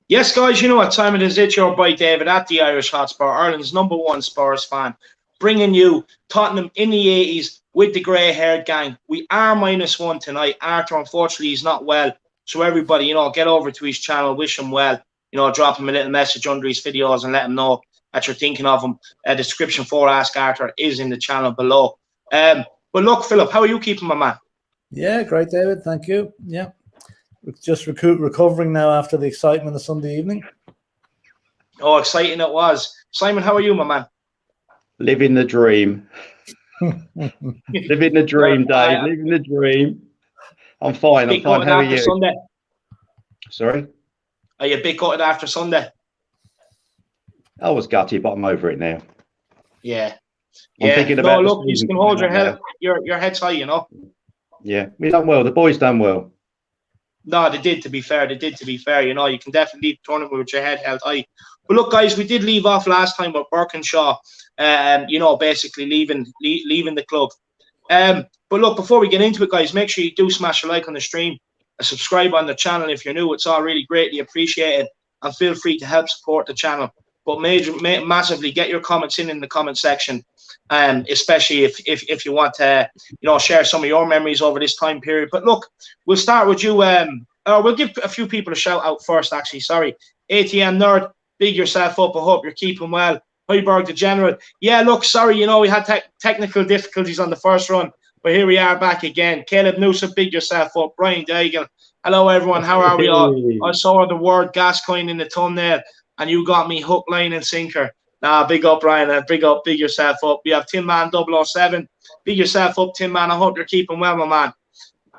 Yes, guys, you know what time it is. It's your boy David at the Irish Hotspur, Ireland's #1 Spurs fan, bringing you Tottenham in the 80s with the grey-haired gang. We are -1 tonight. Arthur, unfortunately, he's not well. So everybody, get over to his channel, wish him well. Drop him a little message under his videos and let him know that you're thinking of him. Description for Ask Arthur is in the channel below. But look, Philip, how are you keeping, my man? Yeah, great, David. Thank you. Yeah. Just recovering now after the excitement of Sunday evening. Oh, exciting it was. Simon, how are you, my man? Living the dream. Living the dream, Dave. Living the dream. I'm fine. I'm fine. How are you? Sunday? Sorry? Are you a bit gutted after Sunday? I was gutted, but I'm over it now. Yeah. I'm thinking about look, you can hold your head, your head's high, Yeah, we done well. The boys done well. No, they did, to be fair. You can definitely leave the tournament with your head held high. But look, guys, we did leave off last time with Birkinshaw, basically leaving the club. But look, before we get into it, guys, make sure you do smash a like on the stream, a subscribe on the channel if you're new. It's all really greatly appreciated, and feel free to help support the channel. But massively get your comments in the comment section, especially if you want to, share some of your memories over this time period. But look, we'll start with you. We'll give a few people a shout out first. Actually, sorry, ATM Nerd, big yourself up. I hope you're keeping well. Heiberg the General. Yeah, look, sorry, we had technical difficulties on the first run, but here we are back again. Caleb Newsom, big yourself up. Brian Daigle. Hello, everyone. How are we all? I saw the word Gascoigne in the thumbnail, and you got me hook, line, and sinker. Nah, big up, Brian, and big yourself up. We have Tin Man 007. Big yourself up, Tin Man. I hope you're keeping well, my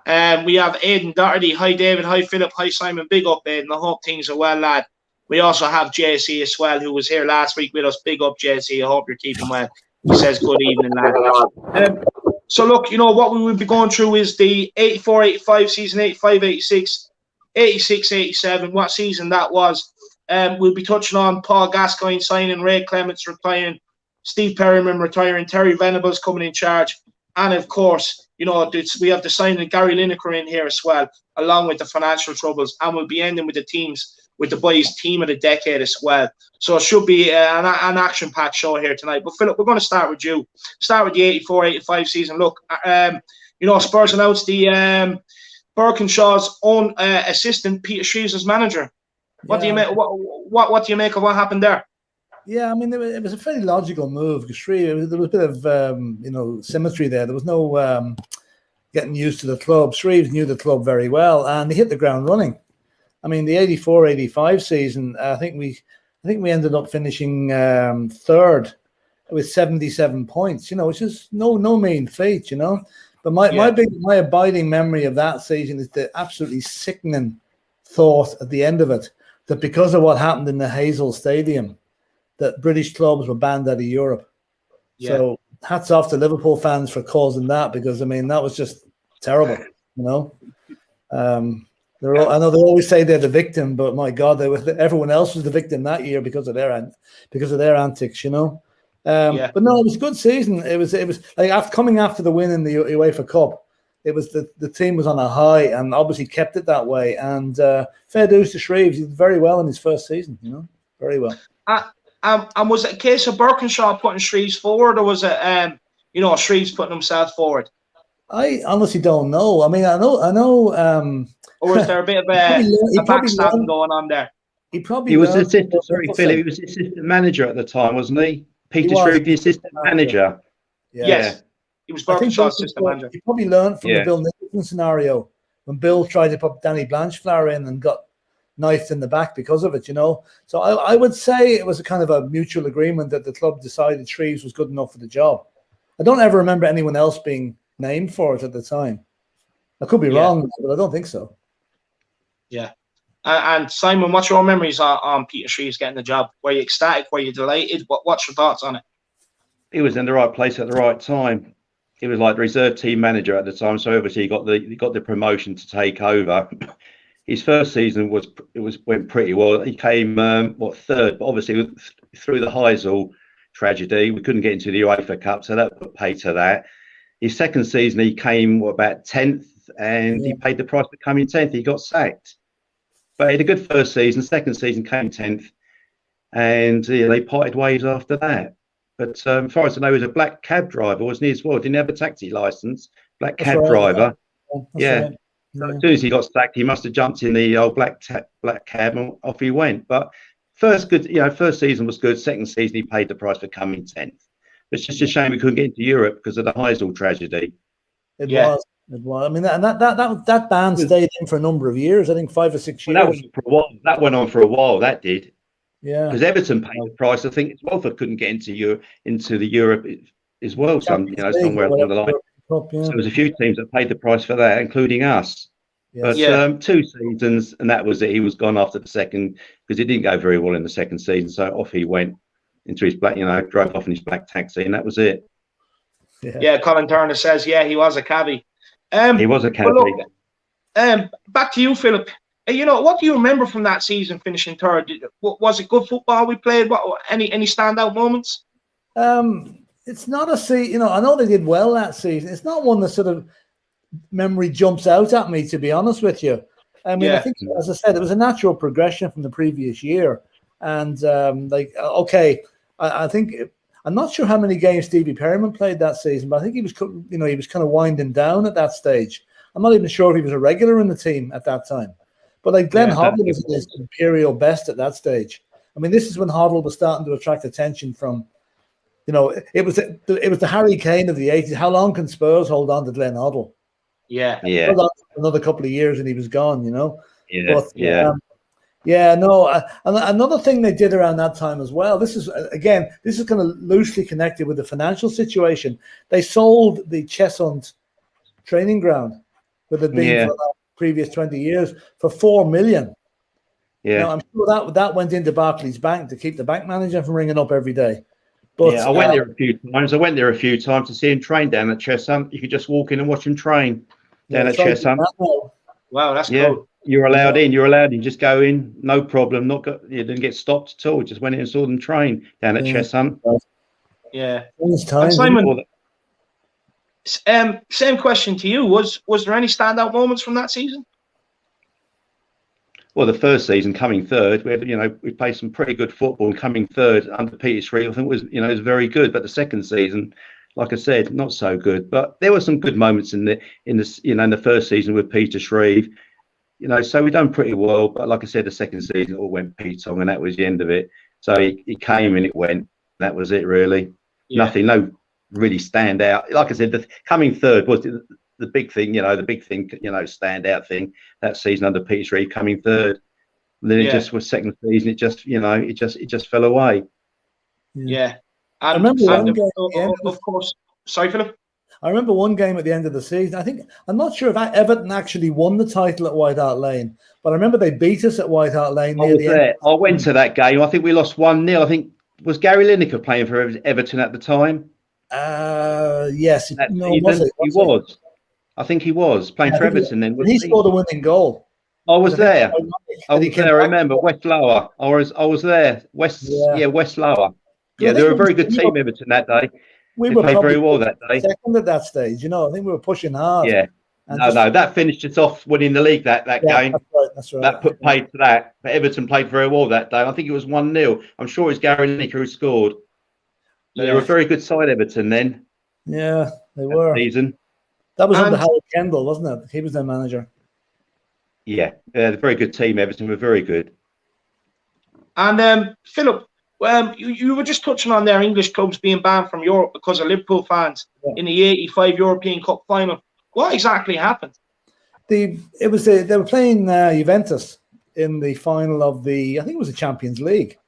man. We have Aidan Doherty. Hi, David. Hi, Philip. Hi, Simon. Big up, Aidan. I hope things are well, lad. We also have JC as well, who was here last week with us. Big up, JC. I hope you're keeping well. He says good evening, lad. So, look, what we will be going through is the 84-85 season, 85-86, 86-87, what season that was. We'll be touching on Paul Gascoigne signing, Ray Clements retiring, Steve Perryman retiring, Terry Venables coming in charge, and of course, we have the signing of Gary Lineker in here as well, along with the financial troubles, and we'll be ending with the boys' team of the decade as well. So it should be an action-packed show here tonight. But Philip, we're going to start with you. Start with the 84-85 season. Look, Spurs announced the Birkinshaw's own assistant, Peter Shreeves, as manager. What do you make? What do you make of what happened there? Yeah, I mean, it was a fairly logical move because there was a bit of symmetry there. There was no getting used to the club. Shreeves knew the club very well, and he hit the ground running. I mean, the 84-85 season, I think we ended up finishing third with 77 points. Which is no mean feat. But my abiding memory of that season is the absolutely sickening thought at the end of it, that because of what happened in the Hazel Stadium, that British clubs were banned out of Europe. Yeah. So hats off to Liverpool fans for causing that, because, I mean, that was just terrible, I know they always say they're the victim, but my God, everyone else was the victim that year because of their antics, But no, it was a good season. It was like coming after the win in the UEFA Cup. It was the team was on a high and obviously kept it that way. And fair dues to Shreeves. He did very well in his first season, very well. And was it a case of Birkinshaw putting Shreeves forward, or was it, Shreeves putting himself forward? I honestly don't know. I mean, I know. Or was there a bit of a backstabbing going on there? He was assistant. Sorry, Phil. He was assistant manager at the time, wasn't he? Peter Shreeves, the assistant manager. Yeah. Yes. He was Birkinshaw's assistant manager. He probably learned from the Bill Nicholson scenario when Bill tried to put Danny Blanchflower in and got knifed in the back because of it, So I would say it was a kind of a mutual agreement that the club decided Shreeves was good enough for the job. I don't ever remember anyone else being named for it at the time. I could be wrong, but I don't think so. Yeah. And Simon, what's your memories on Peter Shreeves getting the job? Were you ecstatic? Were you delighted? What's your thoughts on it? He was in the right place at the right time. He was like the reserve team manager at the time, so obviously he got the promotion to take over. His first season went pretty well. He came third, but obviously through the Heysel tragedy, we couldn't get into the UEFA Cup, so that put pay to that. His second season, he came about 10th, and he paid the price for coming 10th. He got sacked. But he had a good first season. Second season came 10th, and they parted ways after that. But as far as I know, he was a black cab driver, wasn't he, as well? Didn't have a taxi license. Black cab driver. Yeah. Right. So as soon as he got sacked, he must have jumped in the old black cab and off he went. But first season was good. Second season, he paid the price for coming 10th. It's just a shame we couldn't get into Europe because of the Heisel tragedy. It was. I mean, that ban stayed in for a number of years. I think 5 or 6 years. That went on for a while. That did. Yeah. Because Everton paid the price. I think Watford couldn't get into the Europe as well. Somewhere along the line. So there was a few teams that paid the price for that, including us. Yes. But 2 seasons, and that was it. He was gone after the second because it didn't go very well in the second season. So off he went into his black, drove off in his black taxi, and that was it. Yeah, Colin Turner says, he was a cabbie. He was a cabbie. Back to you, Philip. What do you remember from that season finishing third? Was it good football we played? Any standout moments? It's not a season, I know they did well that season. It's not one that sort of memory jumps out at me, to be honest with you. I mean, I think, as I said, it was a natural progression from the previous year. And I think I'm not sure how many games Stevie Perryman played that season, but I think he was kind of winding down at that stage. I'm not even sure if he was a regular in the team at that time. But like Glenn Hoddle was at his imperial best at that stage. I mean, this is when Hoddle was starting to attract attention from. It was the Harry Kane of the 80s. How long can Spurs hold on to Glenn Hoddle? Yeah. Another couple of years and he was gone, Yeah. But, another thing they did around that time as well. This is kind of loosely connected with the financial situation. They sold the Cheshunt training ground, with it being for the previous 20 years, for $4 million. Yeah. Now, I'm sure that went into Barclays Bank to keep the bank manager from ringing up every day. But, I went there a few times. I went there a few times to see him train down at Cheshunt. You could just walk in and watch him train down at Cheshunt. Wow, that's cool. You're allowed in. You're allowed in. Just go in, no problem. You didn't get stopped at all. Just went in and saw them train down at Cheshunt. Yeah. Time, Simon, same question to you. Was there any standout moments from that season? Well, the first season, coming third, we played some pretty good football. And coming third under Peter Shreeves, I think was very good. But the second season, like I said, not so good. But there were some good moments in the first season with Peter Shreeves. So we done pretty well. But like I said, the second season it all went Petong, and that was the end of it. So he came and it went. That was it, really. Yeah. Nothing, no really stand out. Like I said, the coming third was the big thing, standout thing that season under Peter Shreeves, coming third. And then it just was second season. It just fell away. Yeah. I remember one game of course. Sorry, Philip. I remember one game at the end of the season. I'm not sure if Everton actually won the title at White Hart Lane, but I remember they beat us at White Hart Lane. I went to that game. I think we lost 1-0. I think was Gary Lineker playing for Everton at the time. Yes, he was. I think he was playing for Everton then. He scored a winning goal. I was there. I remember West Lower. I was there. West Lower. Yeah, they were a very good team, Everton, that day. We were played very well that day. Second at that stage, I think we were pushing hard. Yeah. That finished us off winning the league that game. That's right. That put paid to that. But Everton played very well that day. I think it was 1-0. I'm sure it was Gary Lineker who scored. They were a very good side, Everton, then. Yeah, they were. Season. That was under Howard Kendall, wasn't it? He was their manager. Yeah, a very good team. Everton were very good. And Philip, you were just touching on their English clubs being banned from Europe because of Liverpool fans in the '85 European Cup final. What exactly happened? They were playing Juventus in the final of I think it was the Champions League.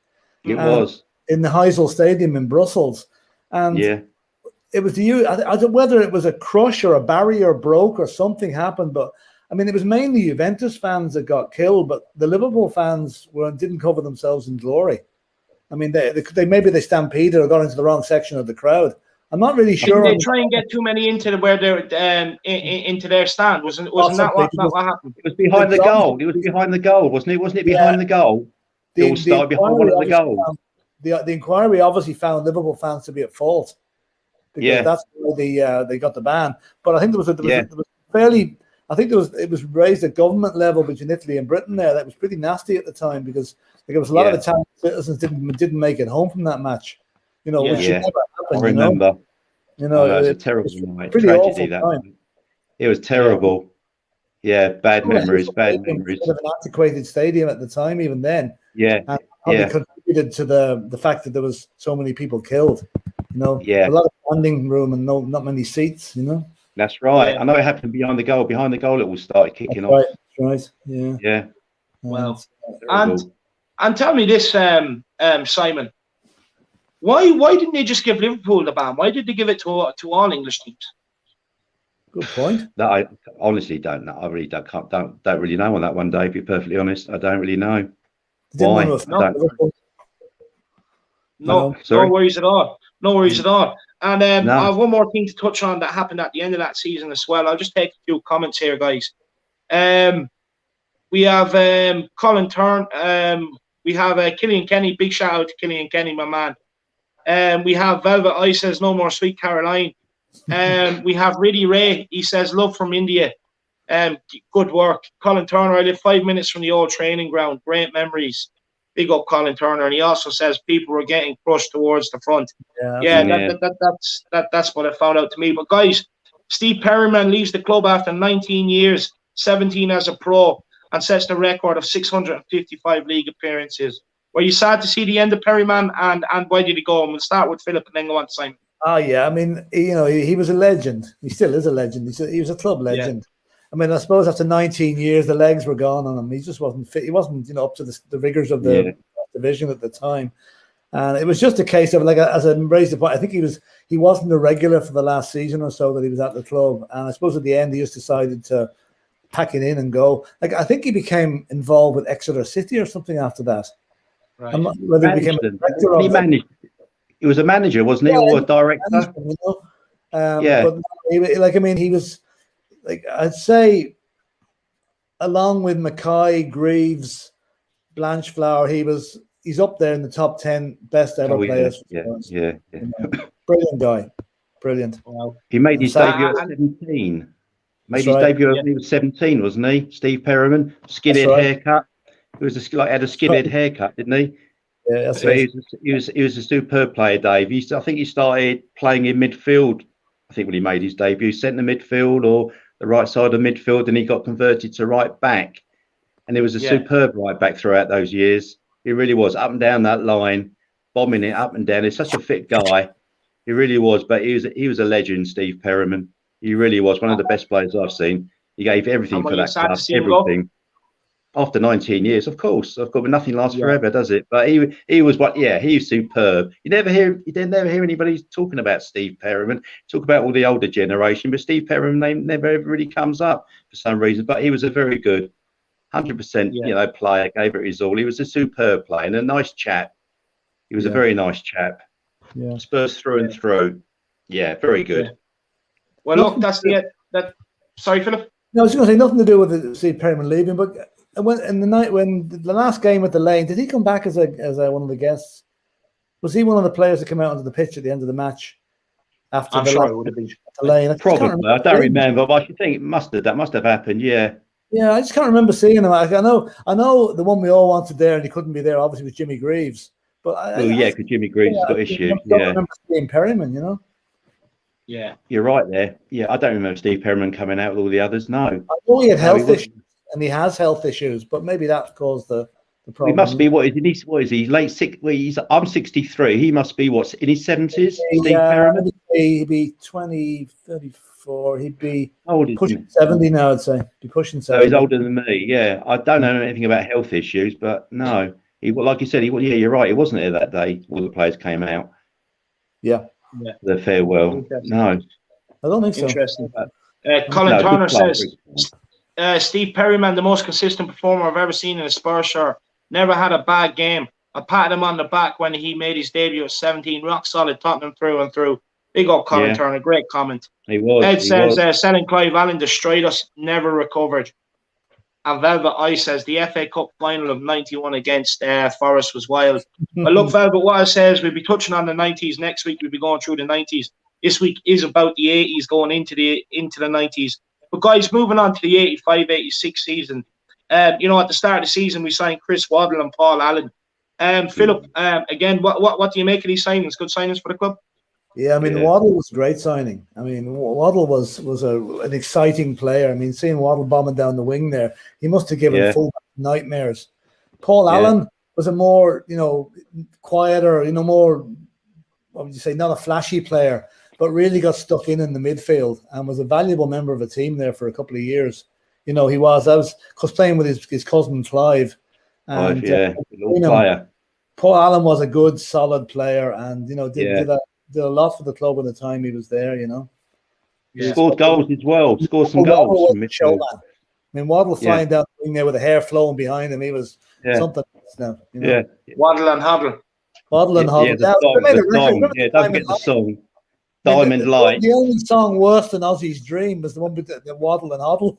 It was in the Heysel Stadium in Brussels, and it was I don't know whether it was a crush or a barrier broke or something happened, but I mean it was mainly Juventus fans that got killed, but the Liverpool fans didn't cover themselves in glory. I mean they stampeded or got into the wrong section of the crowd. I'm not really sure. They try and get too many into where they're into their stand. Wasn't that what happened? It was behind the goal. It was behind the goal, wasn't it? Wasn't it behind the goal? It all started behind one of the goals. The inquiry obviously found Liverpool fans to be at fault because that's why they got the ban. But I think there was a fairly I think it was raised at government level between Italy and Britain there. That was pretty nasty at the time because like, it was a lot of Italian citizens didn't make it home from that match. You know, which should never happen. I remember. You know, it was a terrible night. Pretty Tragedy awful that. time. It was terrible. Yeah, bad memories. Bad memories. Of an antiquated stadium at the time, even then. Yeah, and probably contributed to the fact that there was so many people killed. You know, a lot of standing room and not many seats. You know. That's right. I know it happened behind the goal. Behind the goal, it all started kicking off. Right. Yeah. Yeah. Well, and tell me this, Simon. Why didn't they just give Liverpool the ban? Why did they give it to all English teams? Good point. That I honestly don't know. I really don't really know on that one, Dave. To be perfectly honest, I don't really know. Why? No worries at all. No worries at all. And I have one more thing to touch on that happened at the end of that season as well. I'll just take a few comments here, guys. We have Colin Turn. We have Killian Kenny. Big shout out to Killian Kenny, my man. We have Velvet Eye says no more Sweet Caroline. We have Riddy Ray. He says love from India. Good work. Colin Turner, I live 5 minutes from the old training ground. Great memories. Big up Colin Turner. And he also says people were getting pushed towards the front. That's what I found out to me. But guys, Steve Perryman leaves the club after 19 years, 17 as a pro, and sets the record of 655 league appearances. Were you sad to see the end of Perryman, and why did he go? And we'll start with Philip and then go on to Simon. Oh yeah, I mean, he was a legend. He still is a legend. He was a club legend. Yeah. I mean, I suppose after 19 years, the legs were gone on him. He just wasn't fit. He wasn't, up to the rigors of the division at the time. And it was just a case of, like, as I raised the point, I think he wasn't a regular for the last season or so that he was at the club. And I suppose at the end, he just decided to pack it in and go. Like, I think he became involved with Exeter City or something after that. Right. I'm not, whether he became a director or managed. He was a manager, wasn't he, or a director? But he was, like, I'd say, along with Mackay, Greaves, Blanchflower, he's up there in the top 10 best ever players. Yeah. Brilliant guy. Brilliant. Wow. He made his debut at 17. He was 17, wasn't he? Steve Perryman, skinhead haircut. He was had a skinhead haircut, didn't he? Yeah, that's right. He was a superb player, Dave. I think he started playing in midfield. I think when he made his debut, centre midfield or the right side of midfield, and he got converted to right back. And he was a superb right back throughout those years. He really was, up and down that line, bombing it up and down. He's such a fit guy. He really was. But he was a legend, Steve Perryman. He really was one of the best players I've seen. He gave everything for that club, everything. After 19 years, of course, but nothing lasts forever, does it? But he was he's superb. You never hear anybody talking about Steve Perryman. Talk about all the older generation, but Steve Perryman name never ever really comes up for some reason. But he was a very good, 100%, player. Gave it his all. He was a superb player and a nice chap. He was a very nice chap. Yeah, Spurs through and through. Yeah, very good. Yeah. Well, look, that's Sorry, Philip. No, I was going to say nothing to do with Steve Perryman leaving, but in the night when the last game at the Lane, did he come back as one of the guests? Was he one of the players that came out onto the pitch at the end of the match? After I'm sure it would have been. The Lane. Probably, I don't remember, but I should think that must have happened. Yeah. Yeah, I just can't remember seeing him. I know the one we all wanted there, and he couldn't be there. Obviously, was Jimmy Greaves. But because Jimmy Greaves has got issues. I don't remember seeing Perryman. Yeah, you're right there. Yeah, I don't remember Steve Perryman coming out with all the others. No, I know he had health issues, and he has health issues, but maybe that caused the problem. He must be what is he? Late six? I'm 63. He must be in his 70s. Steve Perryman. He'd be 34. He'd be pushing 70 now. I'd say be pushing 70. So he's older than me. Yeah, I don't know anything about health issues, but no, like you said, you're right. He wasn't there that day. All the players came out. Yeah. The farewell. No, I don't think so. Interesting. Colin Turner says, Steve Perryman, the most consistent performer I've ever seen in a Spurs shirt. Never had a bad game. I patted him on the back when he made his debut at 17. Rock solid, Tottenham through and through. Big up Colin Turner. Great comment. He was. Ed says, selling Clive Allen destroyed us. Never recovered. And Velvet Eye says, the FA Cup final of 91 against Forest was wild. But look, Velvet, what I say is we'll be touching on the 90s. Next week, we'll be going through the 90s. This week is about the 80s going into the 90s. But guys, moving on to the 85-86 season. You know, at the start of the season, we signed Chris Hoddle and Paul Allen. Philip, again, what do you make of these signings? Good signings for the club? Yeah, I mean, Hoddle was a great signing. I mean, Hoddle was an exciting player. I mean, seeing Hoddle bombing down the wing there, he must have given full nightmares. Paul Allen was a more, you know, quieter, you know, more, what would you say, not a flashy player, but really got stuck in the midfield and was a valuable member of a team there for a couple of years. You know, I was playing with his cousin Clive. And, little player. Paul Allen was a good, solid player, and you know did a lot for the club at the time he was there. You know, he scored goals as well. Scored some goals. I mean, Hoddle flying down the wing there with the hair flowing behind him. He was something else now. You know? Hoddle and Hoddle. Hoddle and Hoddle. Don't forget the song. Diamond Light. The only song worse than Ozzy's Dream was the one with the Hoddle and Hoddle.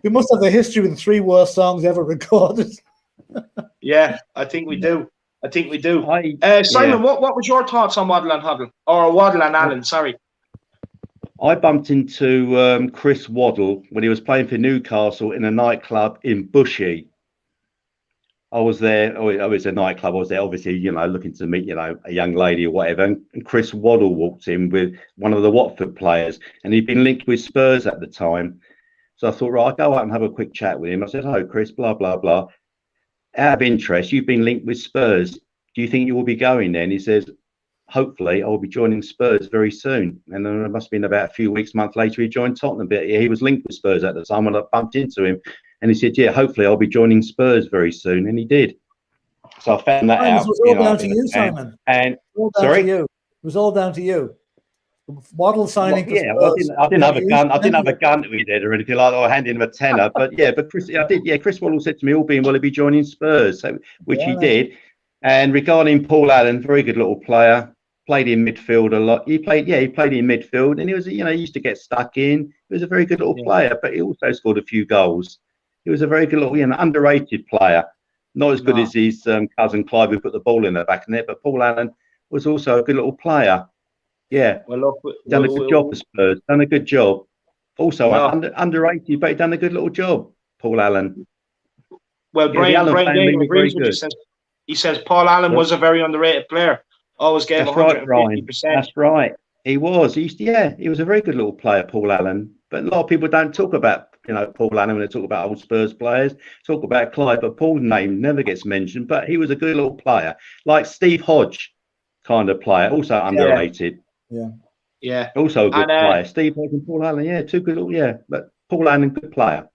We must have the history with the 3 worst songs ever recorded. Yeah, I think we do. Simon, what was your thoughts on Hoddle and Hoddle? Or Hoddle and Allen, sorry. I bumped into Chris Hoddle when he was playing for Newcastle in a nightclub in Bushy. I was there. I was a nightclub. I was there, obviously, you know, looking to meet, you know, a young lady or whatever. And Chris Hoddle walked in with one of the Watford players, and he'd been linked with Spurs at the time. So I thought, right, I'll go out and have a quick chat with him. I said, "Hello, Chris, blah, blah, blah. Out of interest, you've been linked with Spurs. Do you think you will be going there?" And he says, "Hopefully, I will be joining Spurs very soon." And then it must have been about a few weeks, month later, he joined Tottenham. But he was linked with Spurs at the time when I bumped into him. And he said, "Yeah, hopefully, I'll be joining Spurs very soon." And he did. So I found that out. It was all down to you, Simon. And sorry? It was all down to you. Waddle signing. Well, I didn't have a gun. I didn't have a gun to be there or anything like that, or handing him a tenner. But Chris, I did. Yeah, Chris Waddle said to me, "All being well, he'll be joining Spurs," which he did. And regarding Paul Allen, very good little player. Played in midfield a lot. He played in midfield, and he was, he used to get stuck in. He was a very good little player, but he also scored a few goals. He was a very good little, underrated player. Not as good as his cousin Clive, who put the ball in the back of the net, but Paul Allen was also a good little player. Yeah, done a good job for Spurs. Done a good job. Also underrated, but he done a good little job. Paul Allen. Well, Brian Gagin agrees with you. He says Paul Allen was a very underrated player. Always gave 150%. That's right. He was. He was a very good little player, Paul Allen. But a lot of people don't talk about Paul Allen when they talk about old Spurs players. Talk about Clive, but Paul's name never gets mentioned. But he was a good little player, like Steve Hodge kind of player, also underrated. Yeah. Also a good player. Steve Hodge and Paul Allen, two good little, but Paul Allen, good player.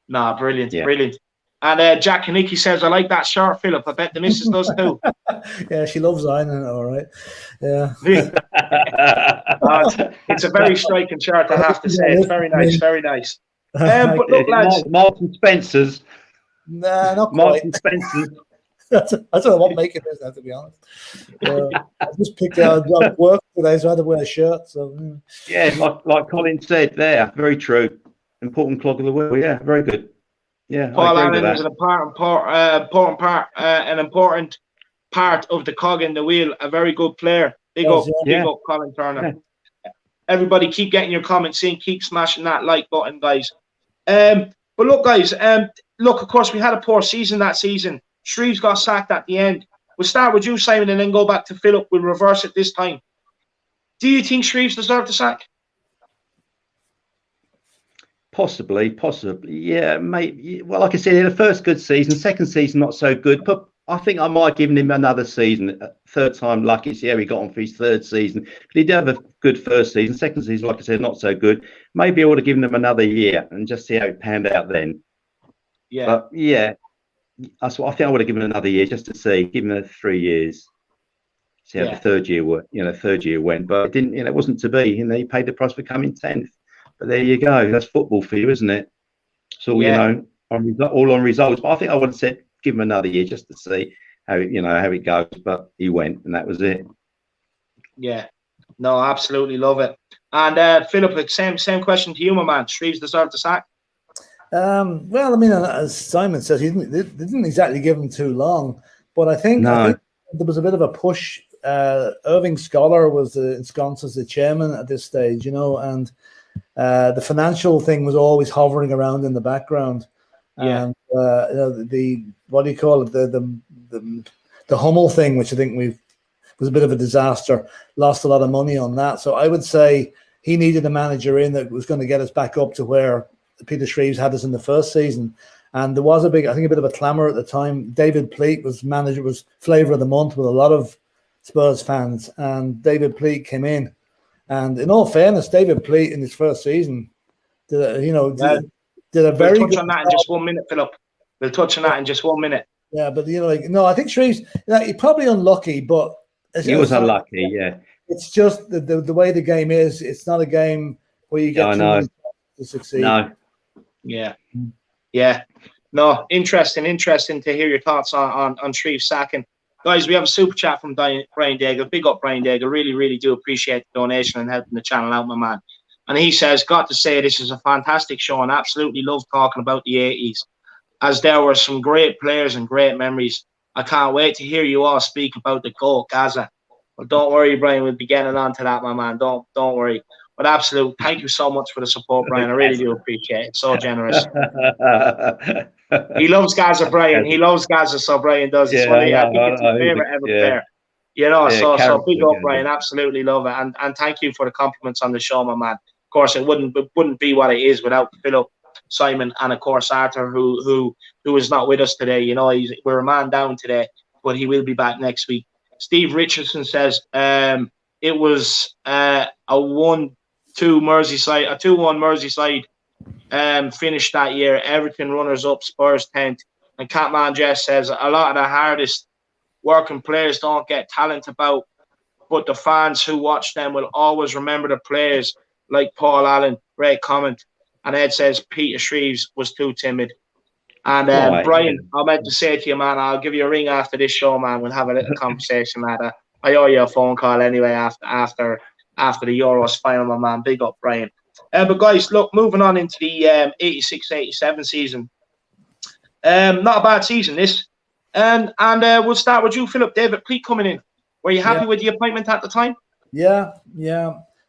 Brilliant, brilliant. And Jack Kanicki says, "I like that shirt, Philip. I bet the missus does too." Yeah, she loves ironing it, all right. Yeah. It's a very striking shirt, I have to say. It's very nice, very nice. But look, lads. Martin Spencer's. Nah, not Martin quite. Spencer's. I don't know what make it is now, to be honest. I just picked out work today, so I had to wear a shirt. So like Colin said there, very true. Important clog of the wheel. Yeah, very good. Yeah, Paul Allen is an important part of the cog in the wheel. A very good player. Big up, Colin Turner. Yeah. Everybody, keep getting your comments in. Keep smashing that like button, guys. But look, guys. Of course, we had a poor season that season. Shreeves got sacked at the end. We'll start with you, Simon, and then go back to Philip. We'll reverse it this time. Do you think Shreeves deserved the sack? Possibly. Yeah, maybe. Well, like I said, in the first good season, second season not so good. But I think I might have given him another season, third time lucky. See how he got on for his third season. But he did have a good first season. Second season, like I said, not so good. Maybe I would have given him another year and just see how it panned out then. Yeah. But that's what I think. I would have given him another year just to see. Give him 3 years. See how the third year went. But it didn't. It wasn't to be. He paid the price for coming 10th. But there you go. That's football for you, isn't it? So all on results. But I think I would have said give him another year just to see how it goes. But he went, and that was it. Yeah. No, absolutely love it. And Philip, same question to you, my man. Shreeves deserved the sack. Well, I mean, as Simon says, they didn't exactly give him too long, but I think there was a bit of a push Irving Scholar was ensconced as the chairman at this stage, and the financial thing was always hovering around in the background. Yeah. And the what do you call it? The Hummel thing, which I think was a bit of a disaster. Lost a lot of money on that. So I would say he needed a manager in that was going to get us back up to where Peter Shreeves had us in the first season. And there was a bit of a clamour at the time. David Pleat was flavour of the month with a lot of Spurs fans. And David Pleat came in. And in all fairness, David Pleat in his first season did a very good touch on that in just 1 minute, Philip. We'll touch on that in just 1 minute. Yeah, but I think Shreeves, he's probably unlucky, but he was unlucky. Yeah, it's just the way the game is. It's not a game where you get too many to succeed. No. Yeah. No, interesting to hear your thoughts on Shreeves sacking. Guys, we have a super chat from Brian Daigle. Big up, Brian Daigle. Really, really do appreciate the donation and helping the channel out, my man. And he says, got to say, this is a fantastic show and absolutely love talking about the 80s, as there were some great players and great memories. I can't wait to hear you all speak about the GOAT, Gaza. Well, don't worry, Brian. We'll be getting on to that, my man. Don't worry. But absolute, thank you so much for the support, Brian. I really do appreciate it. So generous. He loves Gaza, Brian. He loves Gaza, so Brian does. It's funny. I think it's his favorite ever player. So big up, Brian. Absolutely love it. And thank you for the compliments on the show, my man. Of course, it wouldn't be what it is without Philip, Simon, and of course Arthur, who is not with us today. We're a man down today, but he will be back next week. Steve Richardson says it was a 1-2 Merseyside, a 2-1 Merseyside finish that year. Everton runners up, Spurs 10th. And Catman Jess says a lot of the hardest working players don't get talent about, but the fans who watch them will always remember the players like Paul Allen. Great comment. And Ed says Peter Shreeves was too timid. And Brian, I meant to say to you, man, I'll give you a ring after this show, man. We'll have a little conversation, man. I owe you a phone call anyway after the Euros final, my man. Big up, Brian. But guys, look, moving on into the 86-87 season. Not a bad season, this. And we'll start with you, Philip. David Pleat coming in. Were you happy with the appointment at the time? Yeah.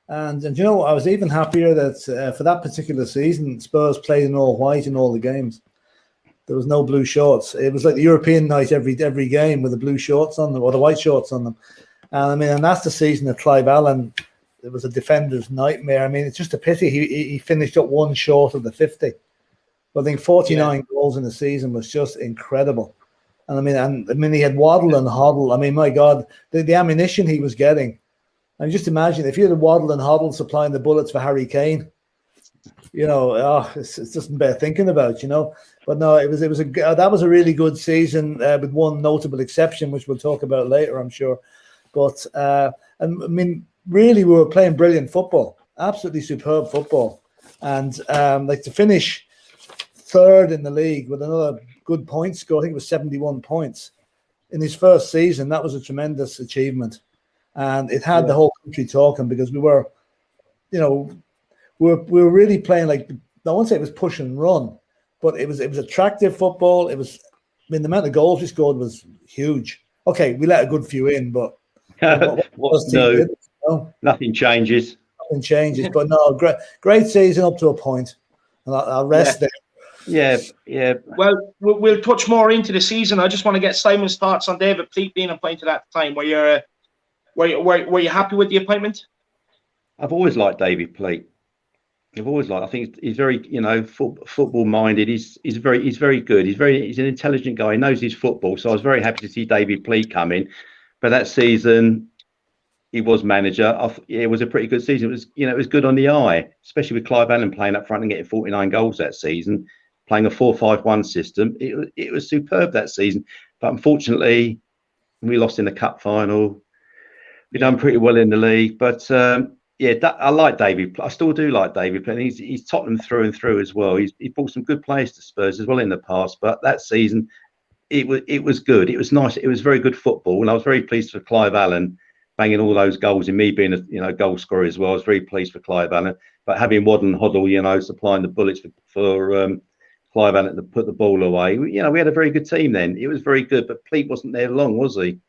And I was even happier that for that particular season, Spurs played in all white in all the games. There was no blue shorts. It was like the European night every game with the blue shorts on them or the white shorts on them. And that's the season of Clive Allen. It was a defender's nightmare. It's just a pity he finished up one short of the 50. But I think 49 goals in the season was just incredible. And he had Waddle and Hoddle. My God, the ammunition he was getting. And just imagine if you had Waddle and Hoddle supplying the bullets for Harry Kane. It's just bear thinking about, But no, that was a really good season with one notable exception, which we'll talk about later, I'm sure. But really, we were playing brilliant football, absolutely superb football, and to finish third in the league with another good point score. I think it was 71 points in his first season. That was a tremendous achievement, and it had the whole country talking because we were, we were really playing like, I won't say it was push and run, but it was attractive football. It was, the amount of goals we scored was huge. Okay, we let a good few in, but nothing changes. Nothing changes, but no, great season up to a point, and I'll rest there. Yeah. Well, we'll touch more into the season. I just want to get Simon's thoughts on David Pleat being appointed at the time. Were you happy with the appointment? I've always liked David Pleat. I think he's very, football minded. He's very good. He's an intelligent guy. He knows his football. So I was very happy to see David Pleat come in. But that season, he was manager. It was a pretty good season. It was good on the eye, especially with Clive Allen playing up front and getting 49 goals that season, playing a 4-5-1 system. It was superb that season. But unfortunately, we lost in the cup final. We done pretty well in the league, but. I like David. I still do like David, but he's Tottenham through and through as well. He brought some good players to Spurs as well in the past, but that season it was good. It was nice. It was very good football, and I was very pleased for Clive Allen banging all those goals. And me being a goal scorer as well, I was very pleased for Clive Allen. But having Waddle and Hoddle, supplying the bullets for Clive Allen to put the ball away, we had a very good team then. It was very good, but Pleat wasn't there long, was he?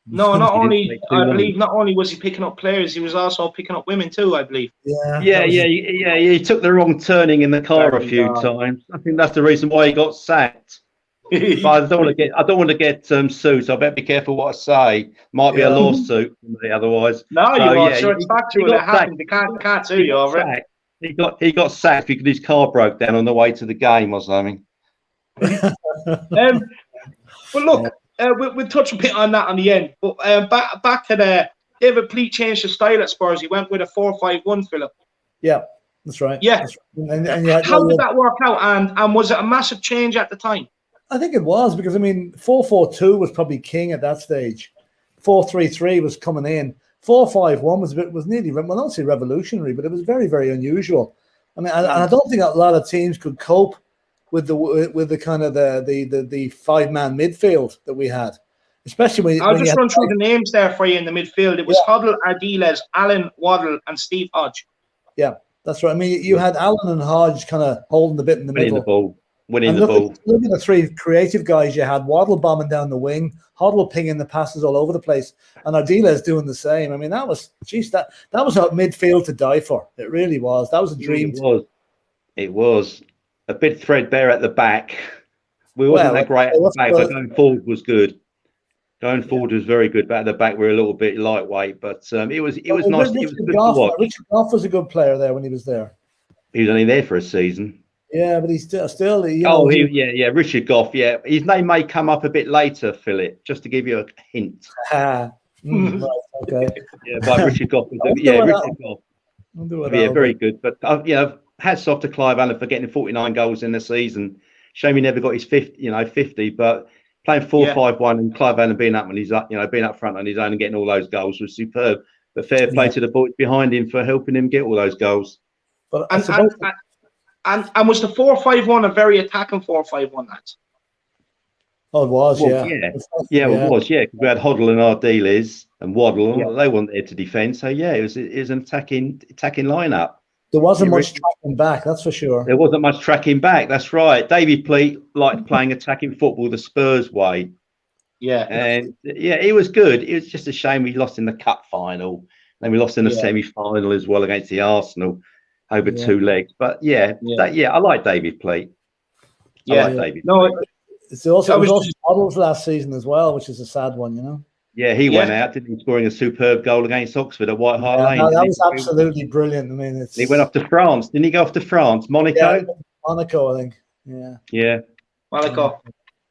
No, not He didn't only, take 2 I money. believe, not only was he picking up players, he was also picking up women too, I believe. Yeah, Yeah, he took the wrong turning in the car a few times. I think that's the reason why he got sacked. But I don't want to get sued, so I better be careful what I say. Might be a Yeah. lawsuit for me otherwise. No, So you won't. yeah, Sure, it's he factual. It got happened. sacked. They can't sue He you got over it. sacked. He got sacked because his car broke down on the way to the game or something. But look, we'll touch a bit on that on the end. But back to the David Pleat changed his style at Spurs. He went with a 4-5-1, Philip. Yeah, that's right. Yeah. That's right. And yeah, how did that work out? And was it a massive change at the time? I think it was because, I mean, 4-4-2 was probably king at that stage. 4-3-3 was coming in. 4-5-1 was nearly, well, not say revolutionary, but it was very, very unusual. I mean, and I don't think a lot of teams could cope with the kind of the 5-man midfield that we had, especially when I'll just run through the names there for you in the midfield. It was Hoddle, Ardiles, Allen, Waddle, and Steve Hodge. Yeah, that's right. I mean, you had Allen and Hodge kind of holding the bit in the middle. Winning the ball. Look at the three creative guys you had. Waddle bombing down the wing, Hoddle pinging the passes all over the place, and Ardiles doing the same. I mean, that was a midfield to die for. It really was. That was a dream. It was a bit threadbare at the back. We wasn't that great at the back, but going forward was good. Going forward was very good, but at the back we were a little bit lightweight. But it was nice. It was good to watch. Richard Goff was a good player there when he was there. He was only there for a season. Yeah, but he's still. Richard Goff. Yeah, his name may come up a bit later, Philip. Just to give you a hint. Right, okay. Yeah, but Richard Goff. Richard Goff. Very good. But hats off to Clive Allen for getting 49 goals in the season. Shame he never got his 50. But playing 4-5-1 and Clive Allen being up when he's up, being up front on his own and getting all those goals was superb. But fair play to the boys behind him for helping him get all those goals. But and was the 4-5-1 a very attacking 4-5-1, lads? Oh, it was, it was. Because we had Hoddle and Ardiles and Waddle. Yeah. They weren't there to defend. So it was an attacking lineup. There wasn't much tracking back, that's for sure. There wasn't much tracking back. That's right. David Pleat liked playing attacking football the Spurs way. Yeah, and it was good. It was just a shame we lost in the cup final. Then we lost in the semi-final as well against the Arsenal over 2 legs. But I like David Pleat. David. No, it's also Hoddle's last season as well, which is a sad one, Yeah, he went out, didn't he, scoring a superb goal against Oxford at White Hart Lane. No, that was absolutely brilliant. I mean, he went off to France. Didn't he go off to France? Monaco? Yeah, Monaco, I think. Yeah. Monaco.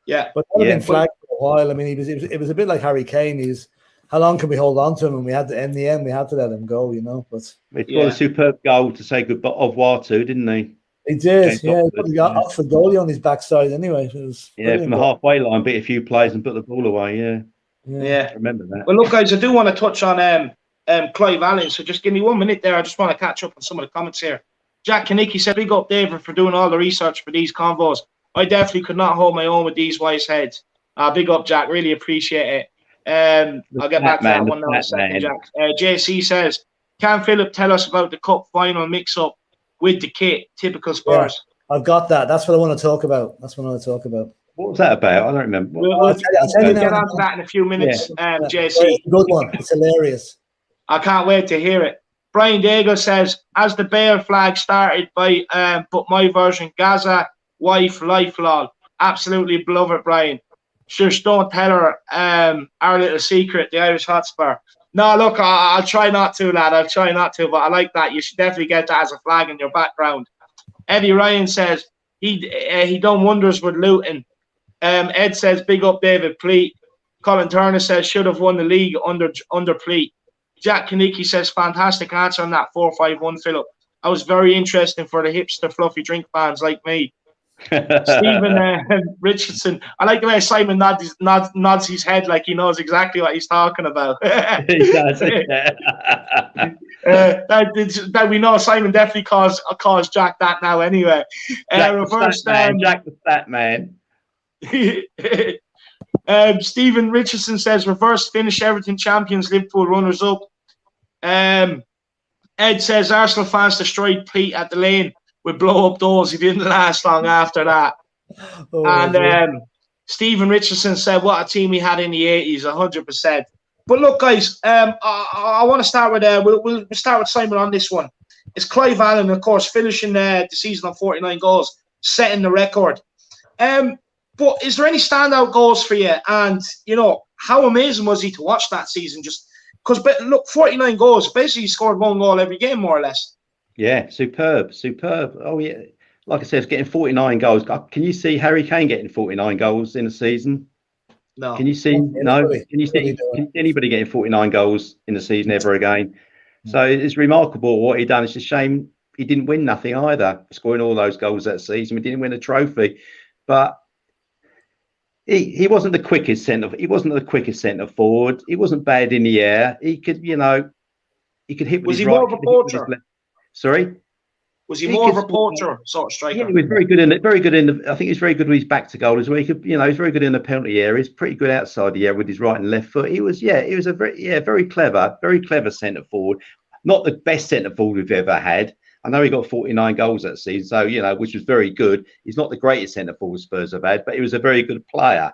Yeah. But that had been flagged for a while. I mean, it was a bit like Harry Kane. How long can we hold on to him? And in the end, we had to let him go, But he got a superb goal to say goodbye au revoir to, didn't he? He did, he got Oxford goalie on his backside anyway. It was from the halfway line, beat a few players and put the ball away, Yeah. I remember that. Well, look, guys, I do want to touch on Clive Allen, so just give me 1 minute there. I just want to catch up on some of the comments here. Jack Kanicki said, big up David for doing all the research for these convos. I definitely could not hold my own with these wise heads. Big up, Jack. Really appreciate it. I'll get back to that one now in a second, Jack. JC says, can Philip tell us about the cup final mix-up with the kit? Typical Spurs. Yeah, I've got that. That's what I want to talk about. What was that about? I don't remember. We'll get on to that in a few minutes, JC. It's a good one. It's hilarious. I can't wait to hear it. Brian Dago says, as the Bale flag started by, but my version, Gaza, wife, life, lol. Absolutely beloved, Brian. Just don't tell her our little secret, the Irish Hotspur. No, look, I'll try not to, lad. I'll try not to, but I like that. You should definitely get that as a flag in your background. Eddie Ryan says, he done wonders with Luton. Ed says, big up David Pleat. Colin Turner says, should have won the league under Pleat. Jack Kanicki says, fantastic answer on that 4-5-1, Philip. I was very interesting for the hipster fluffy drink fans like me. Stephen Richardson. I like the way Simon nods his head like he knows exactly what he's talking about. He does, that we know Simon definitely calls Jack that now anyway. Jack the Stat Man. Stephen Richardson says, reverse finish Everton champions, Liverpool runners up. Ed says, Arsenal fans destroyed Pleat at the Lane with blow up doors. He didn't last long after that. Stephen Richardson said, what a team he had in the 80s, 100%. But look, guys, I want to start with we'll start with Simon on this one. It's Clive Allen, of course, finishing the season on 49 goals, setting the record. But is there any standout goals for you? And how amazing was he to watch that season? Just because, look, 49 goals, basically he scored one goal every game, more or less. Yeah, superb. Oh yeah, like I said, getting 49 goals. Can you see Harry Kane getting 49 goals in a season? No. Can you see Can you see anybody getting 49 goals in a season ever again? So it's remarkable what he done. It's a shame he didn't win nothing either, scoring all those goals that season. He didn't win a trophy, but he wasn't the quickest centre. He wasn't the quickest centre forward. He wasn't bad in the air. He could, he could hit with was his he right. More of a poacher? Sorry. Was he more of a poacher sort of striker? Yeah, he was very good in it. Very good in the. I think he's very good with his back to goal as well. He could, he's very good in the penalty area. He's pretty good outside the area with his right and left foot. He was a very clever centre forward. Not the best centre forward we've ever had. I know he got 49 goals that season, so which was very good. He's not the greatest centre forward Spurs have had, but he was a very good player.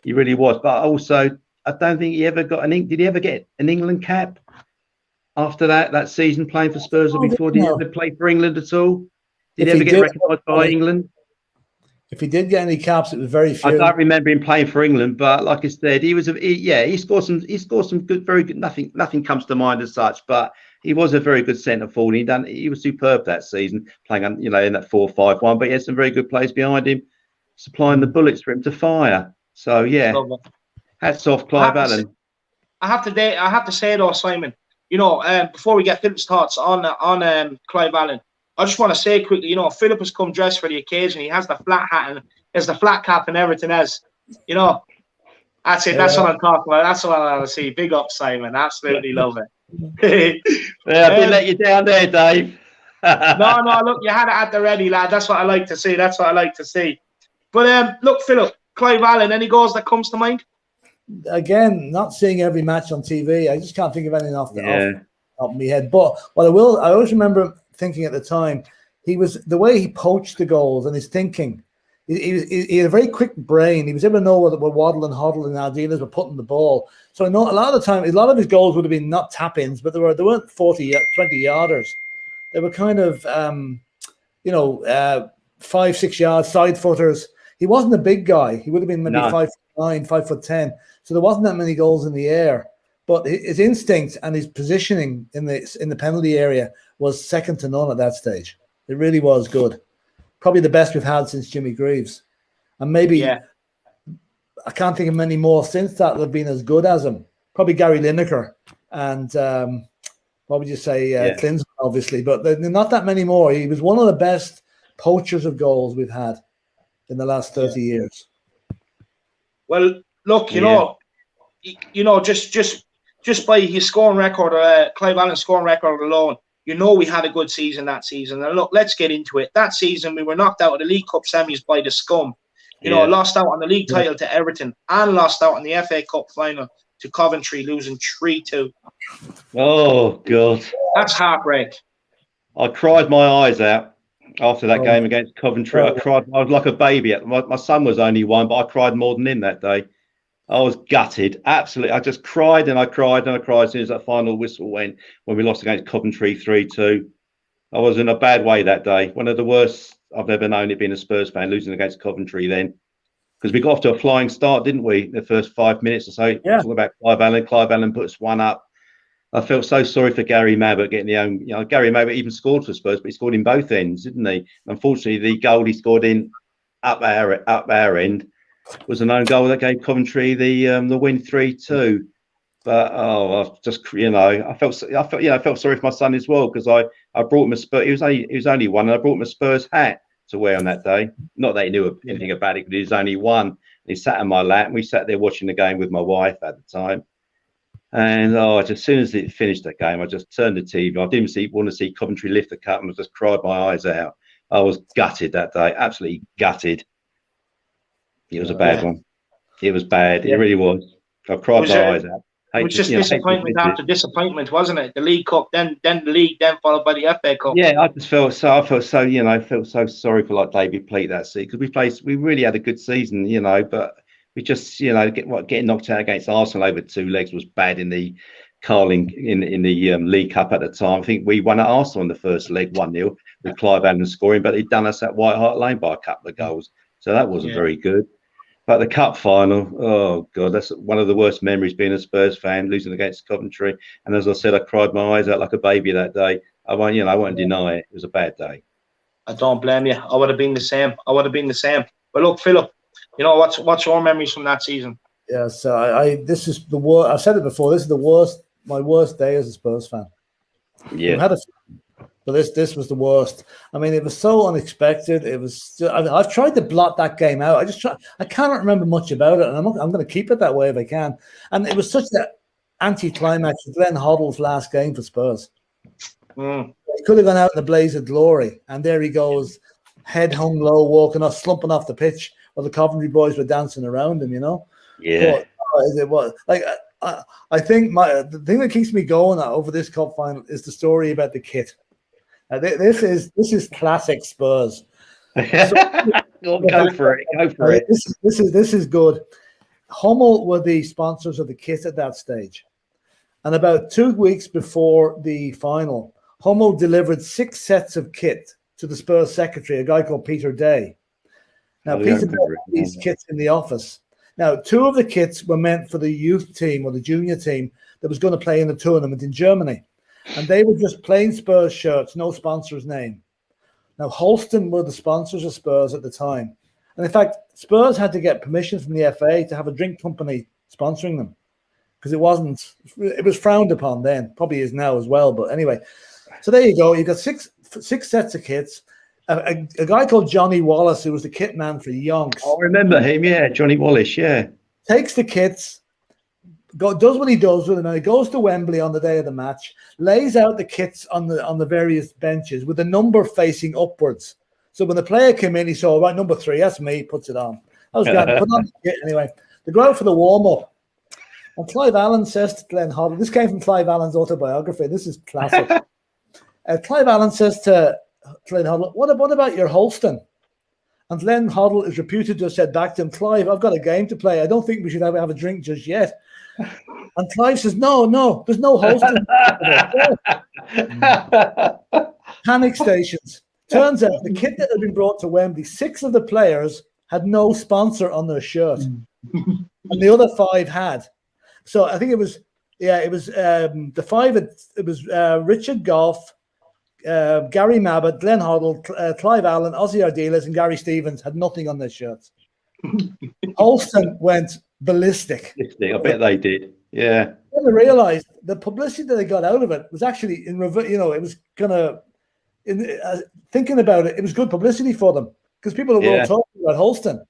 He really was. But also, I don't think he ever got did he ever get an England cap? After that season playing for Spurs, or before, did he ever play for England at all? Did he ever get recognised by England? If he did get any caps, it was very few. I don't remember him playing for England, but like I said, he scored some good, very good. Nothing comes to mind as such, but he was a very good centre forward. He was superb that season, playing in that 4-5-1. But he had some very good players behind him, supplying the bullets for him to fire. So yeah, hats off, Clive Allen. I have to say though, Simon. Before we get Philip's thoughts on Clive Allen, I just want to say quickly, Philip has come dressed for the occasion. He has the flat hat and has the flat cap and everything else. That's it. That's what I'm talking about. That's what I want to see. Big up, Simon. Absolutely love it. Yeah, I didn't let you down there, Dave. No, look, you had it at the ready, lad. That's what I like to see. But look, Philip, Clive Allen, any goals that comes to mind? Again, not seeing every match on TV, I just can't think of anything off my head. But what I always remember thinking at the time, he was the way he poached the goals and his thinking. He had a very quick brain. He was able to know what Hoddle and Hoddle and our dealers were putting the ball. So I know a lot of the time, a lot of his goals would have been not tap-ins, but they weren't 20-yarders. They were kind of 5-6 yards side footers. He wasn't a big guy. He would have been maybe 5'9", 5'10". So there wasn't that many goals in the air. But his instinct and his positioning in the penalty area was second to none at that stage. It really was good. Probably the best we've had since Jimmy Greaves. And maybe I can't think of many more since that have been as good as him. Probably Gary Lineker and what would you say, Klinsmann, obviously. But there are not that many more. He was one of the best poachers of goals we've had in the last 30 years. Well, look, just by his scoring record, Clive Allen's scoring record alone, we had a good season that season. And look, let's get into it. That season, we were knocked out of the League Cup semis by the Scum. Lost out on the league title to Everton and lost out on the FA Cup final to Coventry, losing 3-2. Oh, God. That's heartbreak. I cried my eyes out after that game against Coventry. I cried. I was like a baby. My son was only one, but I cried more than him that day. I was gutted, absolutely. I just cried and I cried and I cried as soon as that final whistle went when we lost against Coventry 3-2. I was in a bad way that day. One of the worst I've ever known it being a Spurs fan, losing against Coventry then. Because we got off to a flying start, didn't we? The first 5 minutes or so. Yeah. Talking about Clive Allen. Clive Allen put us one up. I felt so sorry for Gary Mabbott getting the own. Gary Mabbott even scored for Spurs, but he scored in both ends, didn't he? Unfortunately, the goal he scored in up our end was an own goal that gave Coventry the win 3-2. But I felt sorry for my son as well, because I brought him a Spurs. He was only one, and I brought him a Spurs hat to wear on that day. Not that he knew anything about it, but he was only one. He sat on my lap, and we sat there watching the game with my wife at the time. And just as soon as it finished that game, I just turned the TV. I didn't want to see Coventry lift the cup, and I just cried my eyes out. I was gutted that day, absolutely gutted. It was a bad one. It was bad. It really was. I cried my eyes out. It was just disappointment after disappointment, wasn't it? The League Cup, then the league, then followed by the FA Cup. Yeah, I felt so sorry for David Pleat that season, because we really had a good season, but We just, getting knocked out against Arsenal over 2 legs was bad in the Carling in the League Cup at the time. I think we won at Arsenal in the first leg 1-0 with Clive Allen scoring, but he'd done us at White Hart Lane by a couple of goals, so that wasn't very good. But the cup final, oh God, that's one of the worst memories being a Spurs fan, losing against Coventry. And as I said, I cried my eyes out like a baby that day. I won't deny it. It was a bad day. I don't blame you. I would have been the same. But look, Philip, what's your memories from that season? Yeah, so this is the worst. I've said it before. This is my worst day as a Spurs fan. Yeah. But this was the worst. I mean, it was so unexpected. It was. I've tried to blot that game out. I cannot remember much about it, and I'm going to keep it that way if I can. And it was such an anti-climax of Glenn Hoddle's last game for Spurs. He could have gone out in a blaze of glory, and there he goes, head hung low, slumping off the pitch, while the Coventry boys were dancing around him. Yeah. But it was like I think the thing that keeps me going over this cup final is the story about the kit. This is classic Spurs. Go for it. This is good. Hummel were the sponsors of the kit at that stage, and about 2 weeks before the final, Hummel delivered 6 sets of kit to the Spurs secretary, a guy called Peter Day. Now, Peter Day had these kits in the office. Now, 2 of the kits were meant for the youth team or the junior team that was going to play in the tournament in Germany. And they were just plain Spurs shirts, no sponsor's name. Now, Holston were the sponsors of Spurs at the time. And in fact, Spurs had to get permission from the FA to have a drink company sponsoring them because it was frowned upon then, probably is now as well. But anyway, so there you go. You've got six sets of kits. A guy called Johnny Wallace, who was the kit man for Yonks. I remember him, yeah, Johnny Wallace, yeah. Takes the kits, does what he does with them, and he goes to Wembley on the day of the match, lays out the kits on the various benches with the number facing upwards. So when the player came in, he saw, right, number 3, that's me, puts it on. I was glad to put on the kit anyway. They go out for the warm-up. And Clive Allen says to Glenn Hoddle, this came from Clive Allen's autobiography, this is classic. Clive Allen says to Glenn Hoddle, what about your Holston? And Glenn Hoddle is reputed to have said back to him, Clive, I've got a game to play. I don't think we should have a drink just yet. And Clive says, no, there's no Holston. Panic stations. Turns out the kit that had been brought to Wembley, 6 of the players had no sponsor on their shirt. And the other 5 had. So I think it was the 5, it was Richard Goff, Gary Mabbutt, Glenn Hoddle, Clive Allen, Ozzy Ardiles, and Gary Stevens had nothing on their shirts. Holston went ballistic. I bet they did. Yeah. Then they realized the publicity that they got out of it was actually it was kind of thinking about it. It was good publicity for them because people were all talking about Holston.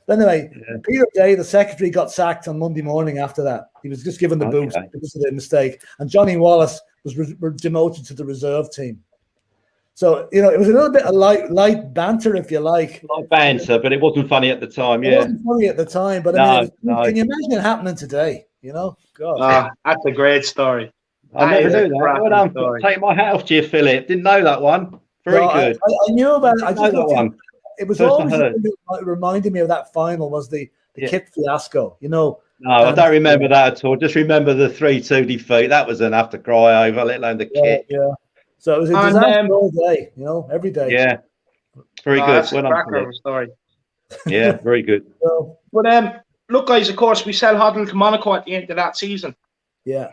But anyway, Peter Day, the secretary, got sacked on Monday morning after that. He was just given the boot because of the mistake. And Johnny Wallace was demoted to the reserve team. So, it was a little bit of light banter, if you like. Light banter, but it wasn't funny at the time, It wasn't funny at the time, but can you imagine it happening today? God. That's a great story. I never knew that. Well done. Take my hat off to you, Philip. Didn't know that one. Very good. I knew about it. I just know that one. It was always reminding me of that final was the kit fiasco, No, I don't remember that at all. Just remember the 3-2 defeat. That was enough to cry over, let alone the kit. Yeah. So it was a disaster all day, every day. Yeah. Very good. That's a cracker of a story. Yeah, very good. But look, guys, of course, we sell Hoddle to Monaco at the end of that season. Yeah.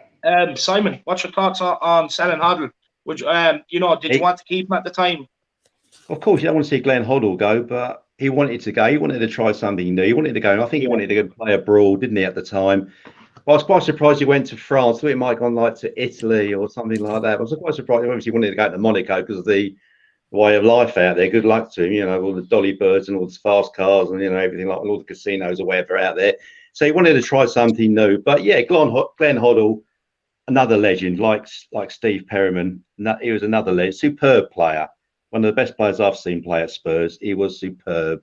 Simon, what's your thoughts on selling Hoddle? Would did you want to keep him at the time? Of course, you don't want to see Glenn Hoddle go, but he wanted to go. He wanted to try something new. He wanted to go, and I think he wanted to go play abroad, didn't he, at the time? I was quite surprised he went to France. I thought he might have gone to Italy or something like that. I was quite surprised. Obviously, he wanted to go to Monaco because of the way of life out there. Good luck to him, all the dolly birds and all the fast cars and everything like all the casinos or whatever out there. So he wanted to try something new. But yeah, Glenn Hoddle, another legend like Steve Perryman. He was another legend, superb player. One of the best players I've seen play at Spurs. He was superb.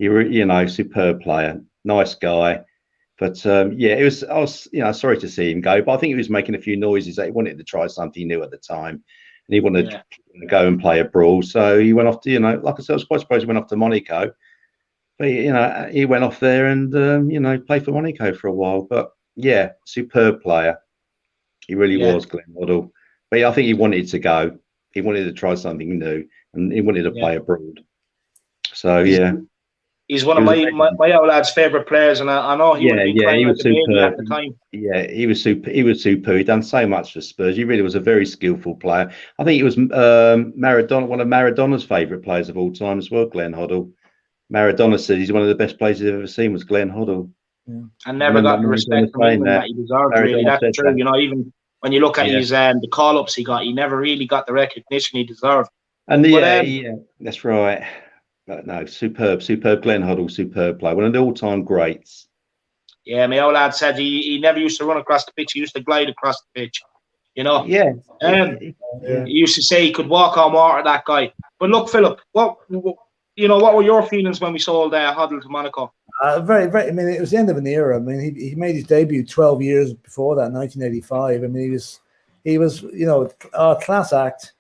Superb player, nice guy. But I was sorry to see him go. But I think he was making a few noises that he wanted to try something new at the time, and he wanted to go and play abroad. So he went off to, like I said, I was quite surprised he went off to Monaco. But he went off there and played for Monaco for a while. But yeah, superb player. He really was, Glenn Hoddle. But I think he wanted to go. He wanted to try something new, and he wanted to play abroad. So he's one of my old lad's favourite players, and I know he would have been crying like a baby at the time. Yeah, he was super. He was superb. He done so much for Spurs. He really was a very skillful player. I think he was Maradona, one of Maradona's favourite players of all time as well. Glenn Hoddle. Maradona said he's one of the best players he's ever seen was Glenn Hoddle. Yeah. And never got the respect from England that he deserved. Really, that's true. Even when you look at his the call-ups he got, he never really got the recognition he deserved. And that's right. But no, superb Glenn Hoddle, superb player, one of the all-time greats. Yeah, my old lad said he never used to run across the pitch; he used to glide across the pitch. Yeah. He used to say he could walk on water. That guy. But look, Philip, what were your feelings when we sold Hoddle to Monaco? Very, very. I mean, it was the end of an era. I mean, he made his debut 12 years before that, 1985. I mean, he was a class act.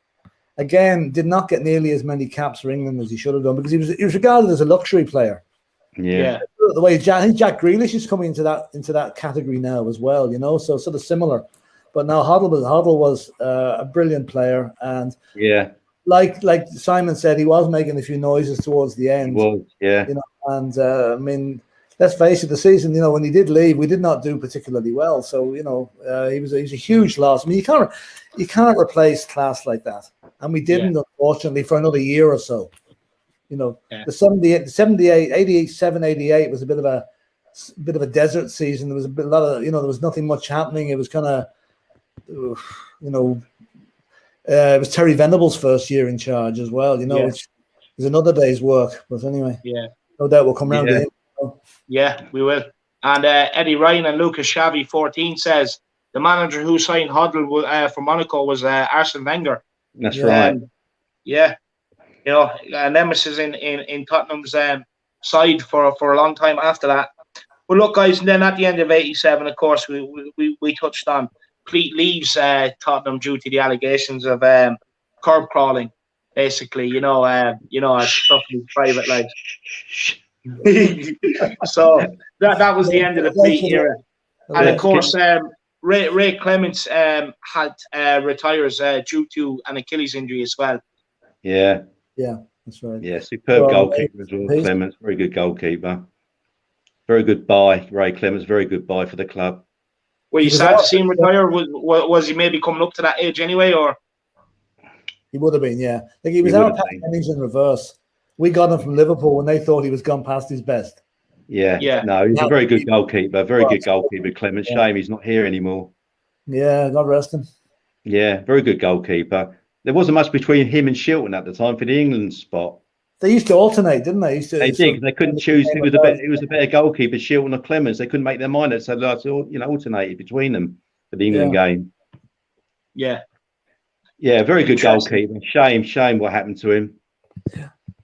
Again, did not get nearly as many caps for England as he should have done because he was regarded as a luxury player. Yeah. The way I think Jack Grealish is coming into that category now as well. So sort of similar. But now Hoddle was a brilliant player, and like Simon said, he was making a few noises towards the end. He was, yeah. And I mean, let's face it, the season, when he did leave, we did not do particularly well. So he was a huge loss. I mean, you can't replace class like that, and we didn't, unfortunately, for another year or so. The 78, 87, 88 was a bit of a desert season. There was a lot of there was nothing much happening. It was kind of it was Terry Venables' first year in charge as well. Which is another day's work. But anyway, no doubt we'll come around to him. Yeah, we will. And Eddie Ryan and Lucas Xavi 14 says the manager who signed Hoddle for Monaco was Arsene Wenger. That's right. A nemesis in Tottenham's side for a long time after that. But look, guys, and then at the end of '87, of course, we touched on Pleat leaves Tottenham due to the allegations of curb crawling, basically. Stuff in his private life. So that was the end of the Pleat era, and of course, Ray Clements retires due to an Achilles injury as well. Yeah, that's right. Yeah, superb goalkeeper as well. Clements, very good goalkeeper. Very good buy, Ray Clements. Very good buy for the club. Were you sad to see him retire? Was he maybe coming up to that age anyway, or? He would have been, yeah. Like he was our innings in reverse. We got him from Liverpool when they thought he was gone past his best. Yeah. No, he's a very good goalkeeper. Very good goalkeeper, Clements. Shame he's not here anymore. Yeah, God rest him. Yeah, very good goalkeeper. There wasn't much between him and Shilton at the time for the England spot. They used to alternate, didn't they? They did. They couldn't choose who was a better goalkeeper, Shilton or Clements. They couldn't make their mind up, so they alternated between them for the England game. Yeah. Yeah, very good goalkeeper. Shame what happened to him.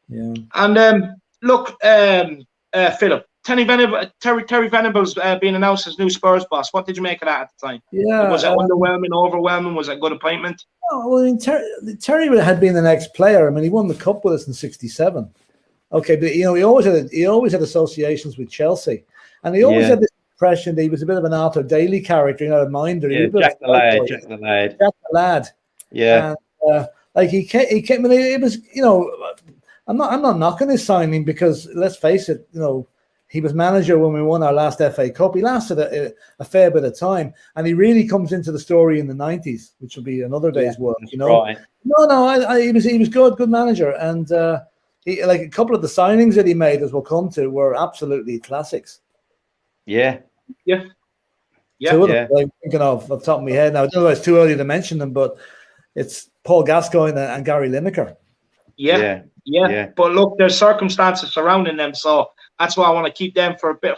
Yeah. And look, Philip, Terry Venables being announced as new Spurs boss. What did you make of that at the time? Yeah. Was it underwhelming, overwhelming? Was it a good appointment? Oh, well, I mean, Terry had been the next player. I mean, he won the cup with us in '67. Okay, but he always had associations with Chelsea, and he always had this impression that he was a bit of an Arthur Daly character, a minder. Yeah, Jack the lad. Yeah. And, he came. I mean, it was I'm not knocking his signing because let's face it, he was manager when we won our last FA Cup. He lasted a fair bit of time, and he really comes into the story in the '90s, which will be another day's work. Right. No, he was good manager, and he a couple of the signings that he made, as we'll come to, were absolutely classics. Yeah. Two of them, I'm thinking of the top of my head now. I don't know if it's too early to mention them, but it's Paul Gascoigne and Gary Lineker. Yeah. But look, there's circumstances surrounding them, so that's why I want to keep them for a bit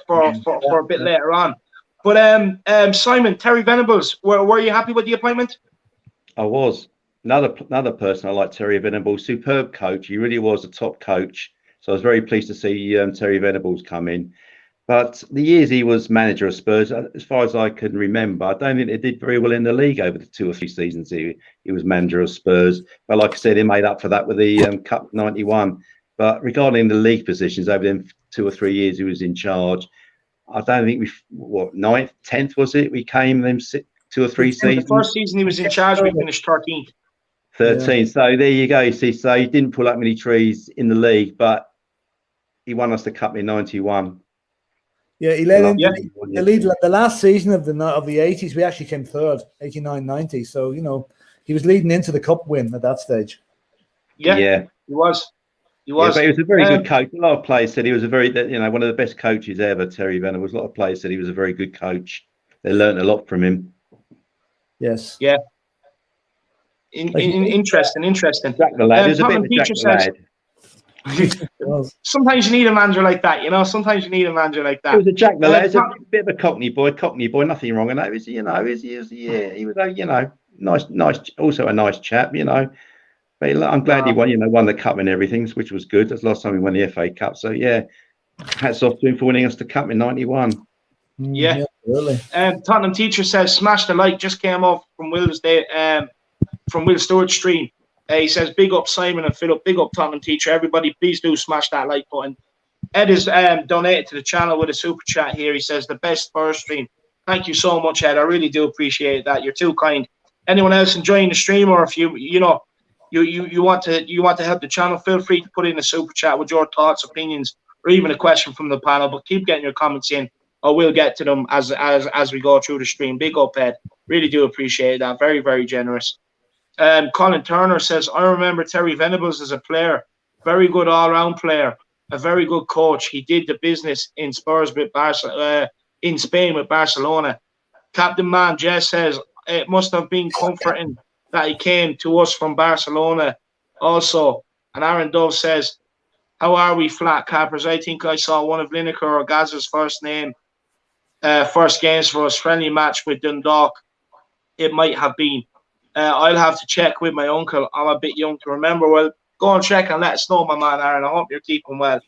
later on. But Simon, Terry Venables, were you happy with the appointment? I was. Another person I like, Terry Venables, superb coach. He really was a top coach. So I was very pleased to see Terry Venables come in. But the years he was manager of Spurs, as far as I can remember, I don't think they did very well in the league over the 2 or 3 seasons he was manager of Spurs. But like I said, he made up for that with the Cup '91. But regarding the league positions over them 2 or 3 years he was in charge. I don't think ninth, 10th was it? We came them 2 or 3 seasons. The first season he was in charge, we finished 13th. 13. Yeah. So there you go. You see, so he didn't pull up many trees in the league, but he won us the cup in '91. Yeah, he led the lead. The last season of the 80s, we actually came third, 89-90. So he was leading into the cup win at that stage. Yeah. He was. Yeah, but he was a very good coach. A lot of players said he was one of the best coaches ever. Terry Venables. A lot of players said he was a very good coach. They learned a lot from him. Yes. Yeah. Interesting. Jack the lad. He was a bit of a Jack the lad. Sometimes you need a manager like that, Sometimes you need a manager like that. He was a Jack the lad. He's a bit of a Cockney boy. Nothing wrong in that. He was nice. Also a nice chap, But I'm glad he won the cup and everything, which was good. That's the last time we won the FA Cup. So yeah, hats off to him for winning us the cup in '91. Yeah, really. Tottenham teacher says, "Smash the like." Just came off from Will's day, from Will Stewart's stream. He says, "Big up Simon and Philip. Big up Tottenham teacher. Everybody, please do smash that like button." Ed is donated to the channel with a super chat here. He says, "The best Spurs stream." Thank you so much, Ed. I really do appreciate that. You're too kind. Anyone else enjoying the stream, or if you want to help the channel, feel free to put in a super chat with your thoughts, opinions, or even a question from the panel. But keep getting your comments in, or we'll get to them as we go through the stream. Big up, Ed. Really do appreciate that. Very, very generous. Colin Turner says, "I remember Terry Venables as a player, very good all-round player, a very good coach. He did the business in Spurs with in Spain with Barcelona." Captain Man Jess says, "It must have been comforting that he came to us from Barcelona also." And Aaron Dove says, "How are we, flat cappers? I think I saw one of Lineker or Gazza's first games for us. Friendly match with Dundalk. It might have been. I'll have to check with my uncle. I'm a bit young to remember." Well, go and check and let us know, my man, Aaron. I hope you're keeping well.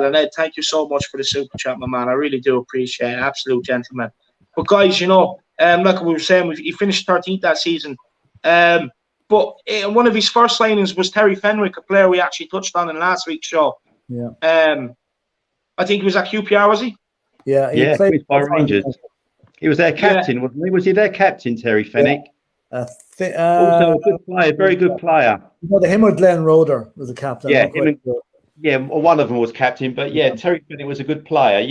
And Ed, thank you so much for the super chat, my man. I really do appreciate it. Absolute gentleman. But guys, like we were saying, he finished 13th that season. But one of his first signings was Terry Fenwick, a player we actually touched on in last week's show. Yeah. I think he was at QPR, was he? Yeah. He played by Rangers. He was their captain, wasn't he? Was he their captain, Terry Fenwick? Yeah. Also a good player, very good player. Him or Glenn Roeder was the captain. Yeah, one of them was captain, but Terry Fenwick was a good player.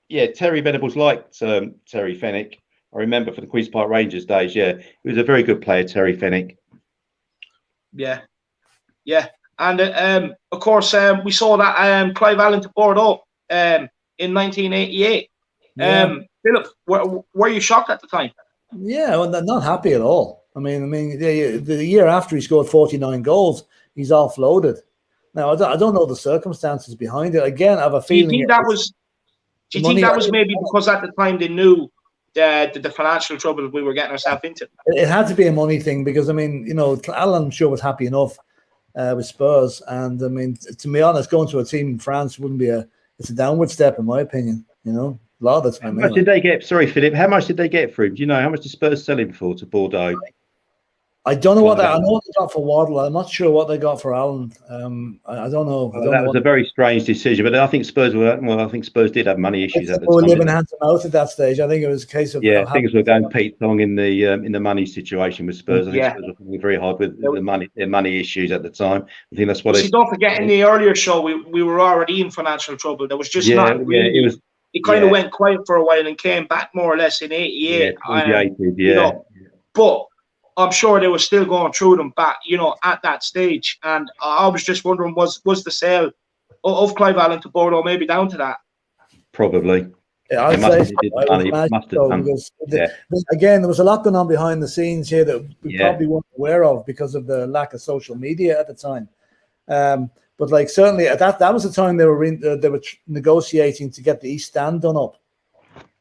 Yeah, Terry Venables liked Terry Fenwick. I remember for the Queen's Park Rangers days. Yeah, he was a very good player, Terry Fenwick. Yeah, and of course we saw that Clive Allen to Bordeaux in 1988. Philip, were you shocked at the time? Yeah, well, not happy at all. I mean, the year after he scored 49 goals, he's offloaded. Now I don't know the circumstances behind it. Again, I have a feeling. Do you think that was maybe because at the time they knew the financial trouble we were getting ourselves into? It had to be a money thing because Alan, I'm sure, was happy enough with Spurs, and to be honest, going to a team in France wouldn't be it's a downward step in my opinion. A lot of the time. How much did they get? Sorry, Philip. How much did they get for him? Do you know how much did Spurs sell him for to Bordeaux? I don't know I know what they got for Hoddle. I'm not sure what they got for Allen. I don't know. That was a very strange decision, but I think Spurs did have money issues at the time. They were living hand to mouth at that stage. I think it was a case of things were going Pete Tong in the money situation with Spurs. I think Spurs were finding very hard with their money issues at the time. I think that's what. Don't forget, in the earlier show, we were already in financial trouble. There was just not really. It was. It kind of went quiet for a while and came back more or less in '88. But I'm sure they were still going through them back, at that stage. And I was just wondering, was the sale of Clive Allen to Bordeaux maybe down to that? Probably. Yeah, I'd say again, there was a lot going on behind the scenes here that we probably weren't aware of because of the lack of social media at the time. But certainly that was the time they were negotiating to get the East Stand done up,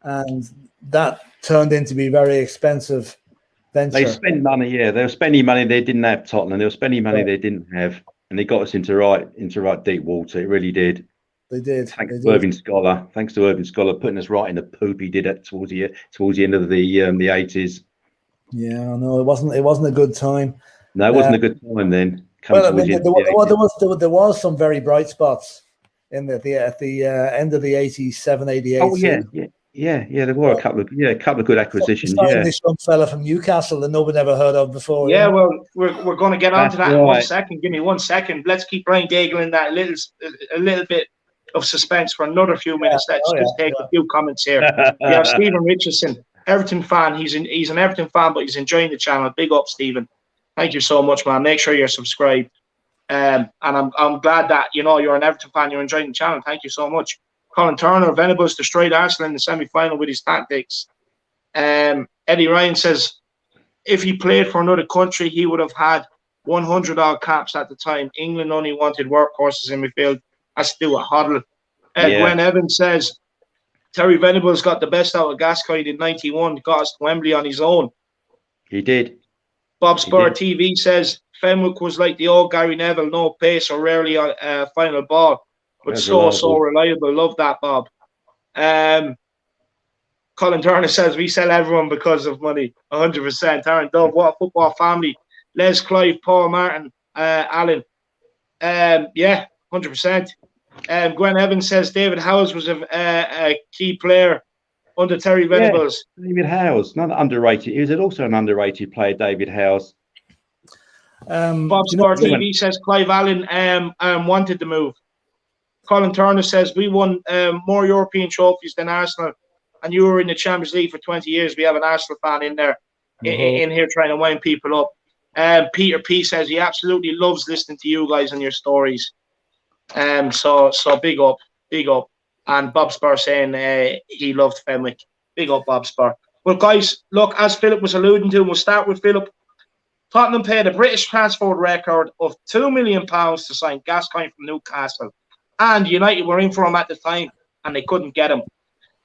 and that turned into be very expensive venture. They spent money, they were spending money they didn't have. Tottenham, they were spending money they didn't have, and they got us into right deep water. It really did. They did. Thanks to Irving Scholar putting us right in the poop. He did it towards the end of the 80s. Yeah, no, it wasn't a good time. No, it wasn't a good time then. There was some very bright spots at the end of the 87, 88 Oh season. yeah. There were a couple of good acquisitions. Yeah, This young fella from Newcastle that nobody ever heard of before. Yeah, well, we're going to get onto that in 1 second. Give me 1 second. Let's keep Brian Daigle in that a little bit of suspense for another few minutes. Let's take a few comments here. We have Stephen Richardson, Everton fan. He's an Everton fan, but he's enjoying the channel. Big up, Stephen. Thank you so much, man. Make sure you're subscribed. And I'm glad that you're an Everton fan. You're enjoying the channel. Thank you so much. Colin Turner, Venables destroyed Arsenal in the semi-final with his tactics. Eddie Ryan says, if he played for another country, he would have had 100 odd caps at the time. England only wanted workhorses in midfield. Has to do with Hoddle. Gwen Evans says, Terry Venables got the best out of Gascoigne in 91, got us to Wembley on his own. He did. Bob Spur TV says, Fenwick was like the old Gary Neville, no pace or rarely on final ball, but so reliable. Love that, Bob. Colin Turner says, we sell everyone because of money. 100%. Aaron Dove, what a football family. Les Clive, Paul Martin, Alan. 100%. Gwen Evans says, David Howes was a key player under Terry Venables. Yeah, David Howes, not underrated. He was also an underrated player, David Howes. Bob Sport TV says Clive Allen wanted the move. Colin Turner says, we won more European trophies than Arsenal, and you were in the Champions League for 20 years. We have an Arsenal fan in there, in here trying to wind people up. Peter P says he absolutely loves listening to you guys and your stories. So big up. And Bob Spur saying he loved Fenwick. Big up, Bob Spur. Well, guys, look, as Philip was alluding to, we'll start with Philip. Tottenham paid a British transfer record of £2 million to sign Gascoigne from Newcastle. And United were in for him at the time, and they couldn't get him.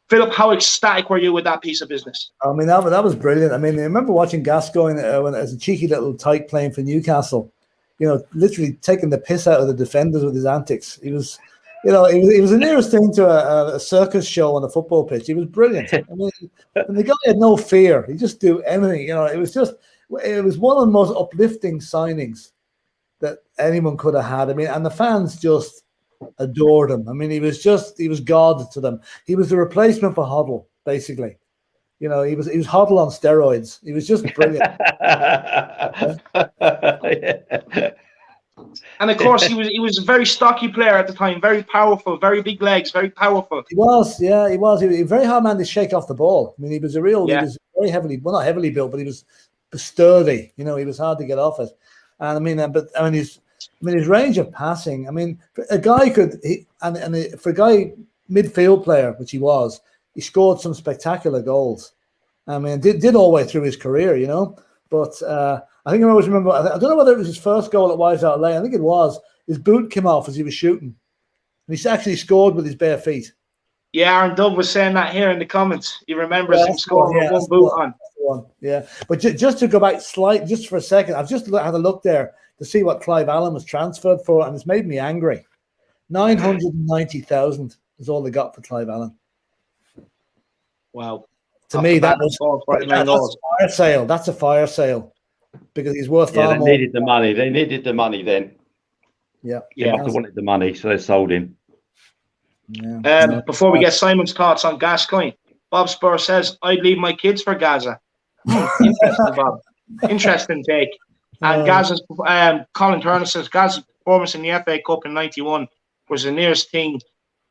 Philip, how ecstatic were you with that piece of business? I mean, that was brilliant. I mean, I remember watching Gascoigne as a cheeky little tyke playing for Newcastle, literally taking the piss out of the defenders with his antics. He was, he was the nearest thing to a circus show on a football pitch. He was brilliant. I mean, and the guy had no fear. He just do anything. It was one of the most uplifting signings that anyone could have had. I mean, and the fans just adored him. I mean, he was God to them. He was the replacement for Hoddle, basically. He was Hoddle on steroids. He was just brilliant. And of course, he was a very stocky player at the time, very powerful, very big legs, very powerful. He was. He was a very hard man to shake off the ball. I mean, he was he was very heavily, well, not heavily built, but he was sturdy. He was hard to get off it. And his range of passing. I mean, for a guy for a guy midfield player, which he was, he scored some spectacular goals. I mean, did all the way through his career, But I think I always remember. I don't know whether it was his first goal at White Hart Lane. I think it was. His boot came off as he was shooting, and he actually scored with his bare feet. Yeah, Aaron Dove was saying that here in the comments. He remembers him scoring with one boot on. Yeah, but just to go back just for a second, I've just had a look there to see what Clive Allen was transferred for, and it's made me angry. 990,000 is all they got for Clive Allen. Wow. To me, that's a fire sale. That's a fire sale because he's worth far more. They needed the money. They needed the money then. Yeah. They must have wanted the money, so they sold him. Yeah. Before we get Simon's thoughts on Gascoigne, Bob Spur says, I'd leave my kids for Gaza. Interesting, Bob. Interesting take. And Gaza's Colin Turner says Gaza's performance in the FA Cup in '91 was the nearest thing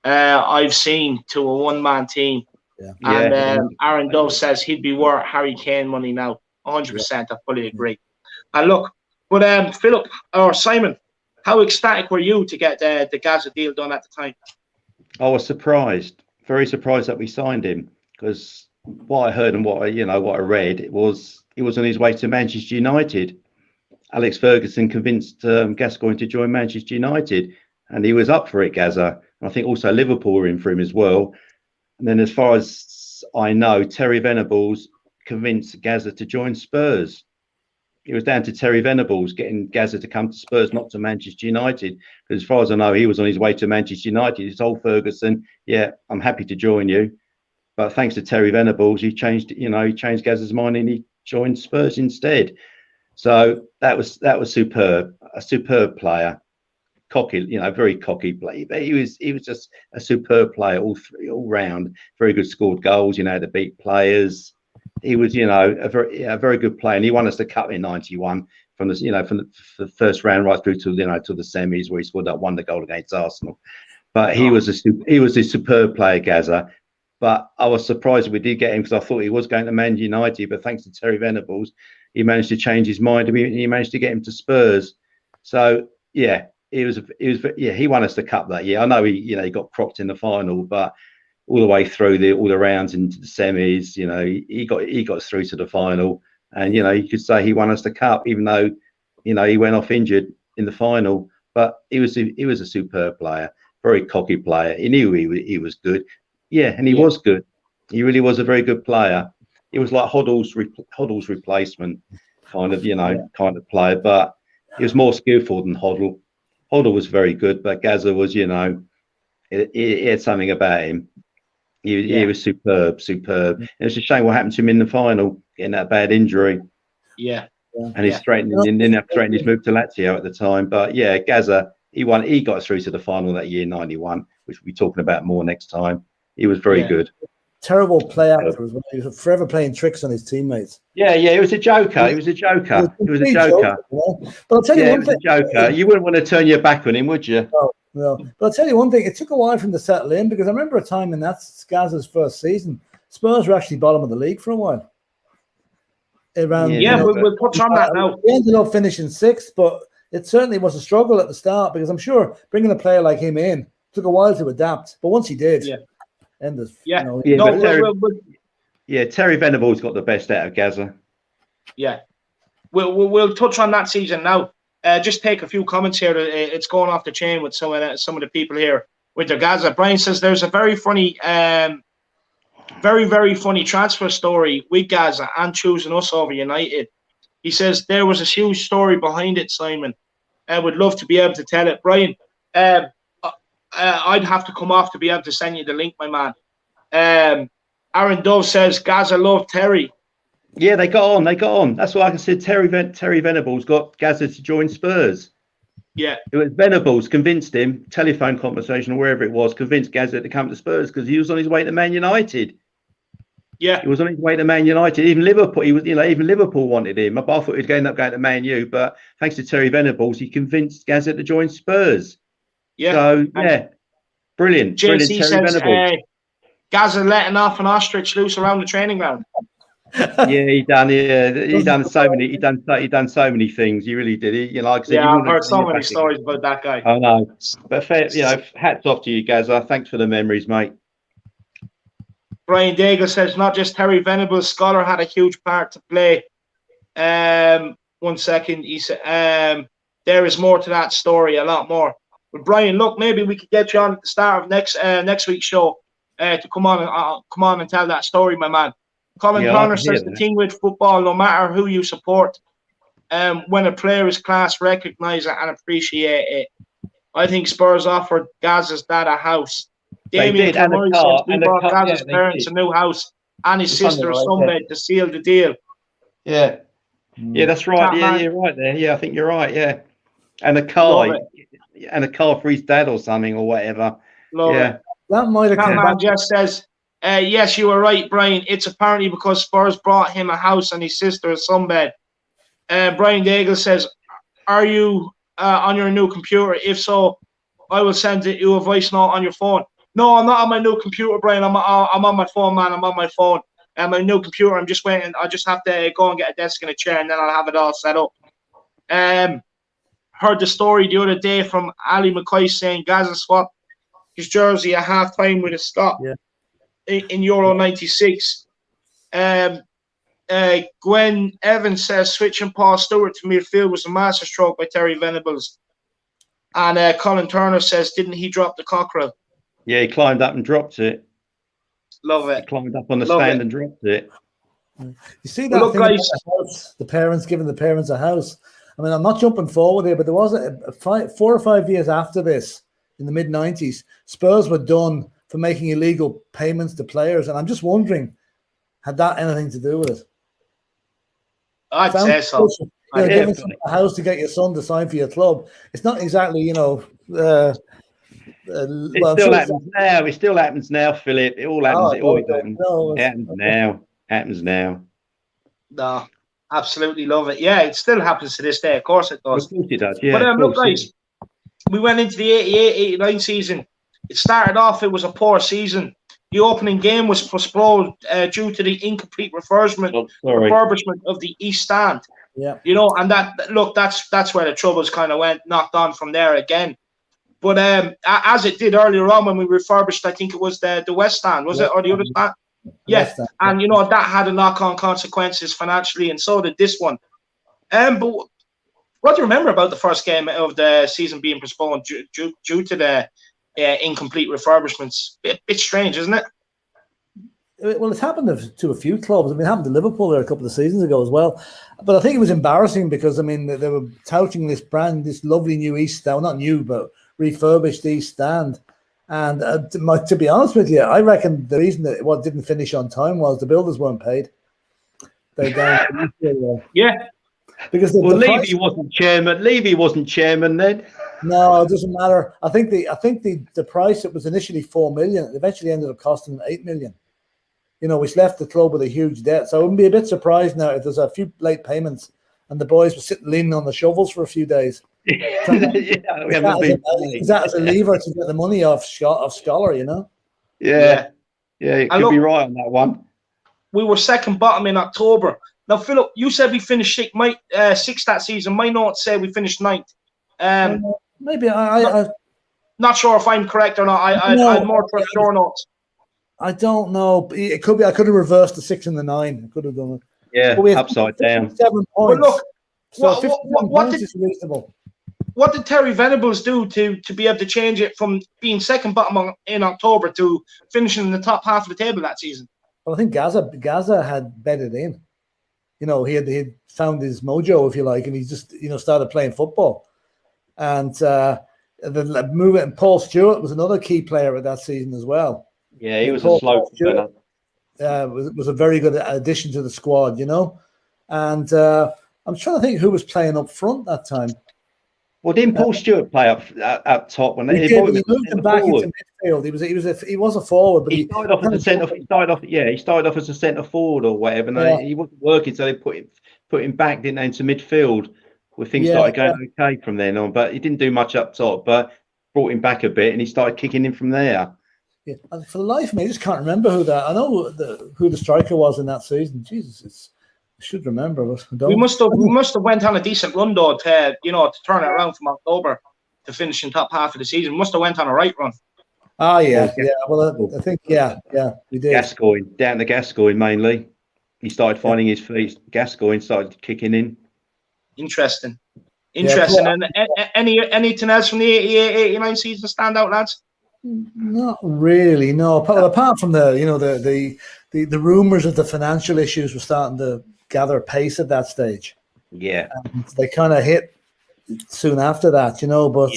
I've seen to a one-man team. Yeah. And Aaron Dove says he'd be worth Harry Kane money now. 100%. I fully agree. And look, but Philip or Simon, how ecstatic were you to get the Gaza deal done at the time? I was surprised, very surprised that we signed him, because what I heard and what I read, it was he was on his way to Manchester United. Alex Ferguson convinced Gascoigne to join Manchester United, and he was up for it, Gaza. And I think also Liverpool were in for him as well. And then as far as I know, Terry Venables convinced Gaza to join Spurs. It was down to Terry Venables getting Gaza to come to Spurs, not to Manchester United. Because as far as I know, he was on his way to Manchester United. He told Ferguson, "Yeah, I'm happy to join you." But thanks to Terry Venables, he changed Gaza's mind and he joined Spurs instead. So that was superb, a superb player. cocky, very cocky player. But he was just a superb player all round. Very good, scored goals, to beat players. He was, a very good player, and he won us the cup in '91 from the first round right through to to the semis, where he scored that wonder goal against Arsenal. But he was a superb player, Gazza. But I was surprised we did get him, because I thought he was going to Man United. But thanks to Terry Venables, he managed to change his mind. He managed to get him to Spurs. So yeah, he won us the cup that year. I know he got cropped in the final, but all the way through all the rounds into the semis, he got us through to the final, and you could say he won us the cup, even though he went off injured in the final. But he was a superb player, very cocky player. He knew he was good. Yeah, and he was good. He really was a very good player. He was like Hoddle's replacement, kind of player, but he was more skillful than Hoddle. Hoddle was very good, but Gazza was, he had something about him. He was superb. And it's a shame what happened to him in the final, getting that bad injury. Yeah. And he's threatening his move to Lazio at the time. But yeah, Gazza, he got us through to the final that year, '91, which we'll be talking about more next time. He was very good. Terrible play actor as well. He was forever playing tricks on his teammates. Yeah, he was a joker. He was a joker. But I'll tell you one thing. Joker. You wouldn't want to turn your back on him, would you? No. But I'll tell you one thing. It took a while for him to settle in, because I remember a time in that Gazza's first season, Spurs were actually bottom of the league for a while. We'll touch on that now. We ended up finishing sixth, but it certainly was a struggle at the start, because I'm sure bringing a player like him in took a while to adapt. But once he did, Terry Venables got the best out of Gazza. Yeah, we'll touch on that season now. Just take a few comments here. It's going off the chain with some of the people here with their Gazza. Brian says there's a very funny, very, very funny transfer story with Gazza and choosing us over United. He says there was a huge story behind it, Simon. I would love to be able to tell it. Brian, I'd have to come off to be able to send you the link, my man. Aaron Dove says Gazza loved Terry. Yeah, they got on. That's why I said Terry Venables got Gazza to join Spurs. Yeah. It was Venables convinced him, telephone conversation or wherever it was, convinced Gazza to come to Spurs, because he was on his way to Man United. Yeah. He was on his way to Man United. Even Liverpool, even Liverpool wanted him. I thought he'd end up going to Man U, but thanks to Terry Venables, he convinced Gazza to join Spurs. Yeah. So brilliant. JC Terry says Venables. Gazza letting off an ostrich loose around the training ground. He done so many things. He really did. Like I said, I've heard so many stories about that guy. I know, but hats off to you, Gazza. Thanks for the memories, mate. Brian Daigle says not just Terry Venables, Scholar had a huge part to play. 1 second, he said there is more to that story, a lot more. But Brian, look, maybe we could get you on at the start of next week's show to come on and tell that story, my man. Colin Turner says the thing with football, no matter who you support, when a player is class, recognise it and appreciate it. I think Spurs offered Gazza's dad a house. Damien Kilmurray says we bought Gazza's parents a new house and his sister a sunbed to seal the deal. Yeah. Yeah, that's right. Yeah, you're right there. Yeah, I think you're right. Yeah. And a car for his dad or something or whatever. Love it. That might have come back. Just says, yes, you were right, Brian. It's apparently because Spurs brought him a house and his sister a sunbed. Brian Daigle says, are you on your new computer? If so, I will send you a voice note on your phone. No, I'm not on my new computer, Brian. I'm on my phone, man. I'm on my phone. My new computer, I'm just waiting. I just have to go and get a desk and a chair, and then I'll have it all set up. Heard the story the other day from Ali McCoy saying Gazza swapped his jersey at half-time with a Scot in Euro 96. Gwen Evans says switching Paul Stewart to midfield was a masterstroke by Terry Venables. And Colin Turner says, didn't he drop the cockerel? Yeah, he climbed up and dropped it. Love it. He climbed up on the stand and dropped it. You see that thing guys, the parents giving the parents a house. I mean, I'm not jumping forward here, but there was 4 or 5 years after this, in the mid-90s, Spurs were done for making illegal payments to players. And I'm just wondering, had that anything to do with it? I'd say so. giving someone a house to get your son to sign for your club. It's not exactly, It still happens now. It still happens now, Philip. It all happens. It always happens. It happens now. Happens now. No, absolutely love it. Yeah, it still happens to this day. Of course it does. Of course it does. Yeah. But look, guys, we went into the 88-89 season. It started off, it was a poor season. The opening game was postponed due to the incomplete refurbishment of the East Stand. Yeah. And that's where the troubles kind of went, knocked on from there again. But as it did earlier on when we refurbished, I think it was the West Stand, was it? Or the other stand? Yeah. And, that had a knock-on consequences financially, and so did this one. But what do you remember about the first game of the season being postponed due to the incomplete refurbishments? Bit strange, isn't it? Well, it's happened to a few clubs. I mean, it happened to Liverpool there a couple of seasons ago as well. But I think it was embarrassing because, I mean, they were touting this lovely new East Stand, not new, but refurbished East Stand. And to be honest with you, I reckon the reason that it didn't finish on time was the builders weren't paid. Yeah. Because Levy wasn't chairman. Levy wasn't chairman then. No, it doesn't matter. I think the price, it was initially 4 million. It eventually ended up costing 8 million. Which left the club with a huge debt. So I wouldn't be a bit surprised now if there's a few late payments and the boys were sitting leaning on the shovels for a few days. Is that as a lever to get the money off Scholar, Yeah, you could be right on that one. We were second bottom in October. Now, Philip, you said we finished sixth that season. My notes say we finished ninth. Maybe not sure if I'm correct or not. I more trust your notes. I don't know. It could be. I could have reversed the 6 and the 9. I could have done it. Yeah, upside down. 7 points. But look, what is reasonable. What did Terry Venables do to be able to change it from being second bottom in October to finishing in the top half of the table that season? Well, I think Gaza had bedded in. He had found his mojo, if you like, and he just started playing football. And the move, and Paul Stewart was another key player at that season as well. Yeah, he was a slow burner. Was a very good addition to the squad, And I'm trying to think who was playing up front that time. Well, didn't Paul Stewart play up top when he moved him back into midfield? He was a forward, but he started off as a centre. He started off as a centre forward or whatever. And he wasn't working, so they put him back, didn't they, into midfield, where things started going okay from then on. But he didn't do much up top, but brought him back a bit, and he started kicking in from there. Yeah, and for the life of me, I just can't remember who that. I know who the striker was in that season. Jesus, I should remember, but I don't. We must have went on a decent run though to turn it around from October to finish in top half of the season. Must have went on a right run. Ah, yeah. Well, I think we did. Gascoigne, down to Gascoigne mainly. He started finding his feet. Gascoigne started kicking in. Interesting. And anything else from the 88-89 season stand out, lads? Not really, no. Apart from the rumours of the financial issues were starting to gather pace at that stage. Yeah, and they kind of hit soon after that, But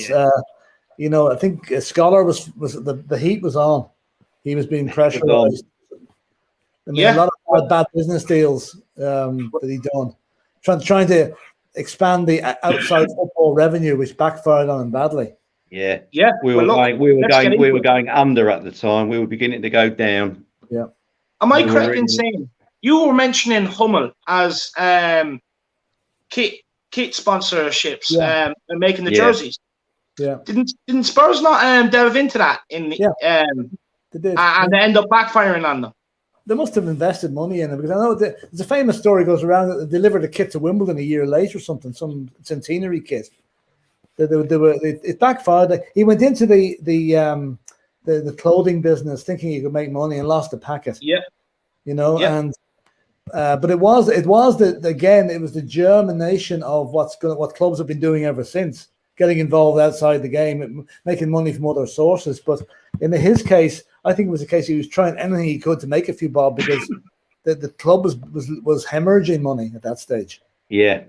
I think Scholar was the heat was on. He was being pressurised. I mean, a lot of bad business deals that he done, trying to expand the outside football revenue, which backfired on him badly. Yeah. We were going under at the time. We were beginning to go down. Yeah. Am I correct in saying you were mentioning Hummel as kit sponsorships and making the jerseys? Yeah. Didn't Spurs not delve into that in the they did. And they end up backfiring on them? They must have invested money in it, because I know there's a famous story goes around that they delivered a kit to Wimbledon a year later or something, some centenary kit. It backfired. He went into the clothing business thinking he could make money and lost the packet. Yeah, and but it was the germination of what clubs have been doing ever since, getting involved outside the game, making money from other sources. But in his case, I think it was a case he was trying anything he could to make a few bob, because the club was hemorrhaging money at that stage. Yeah,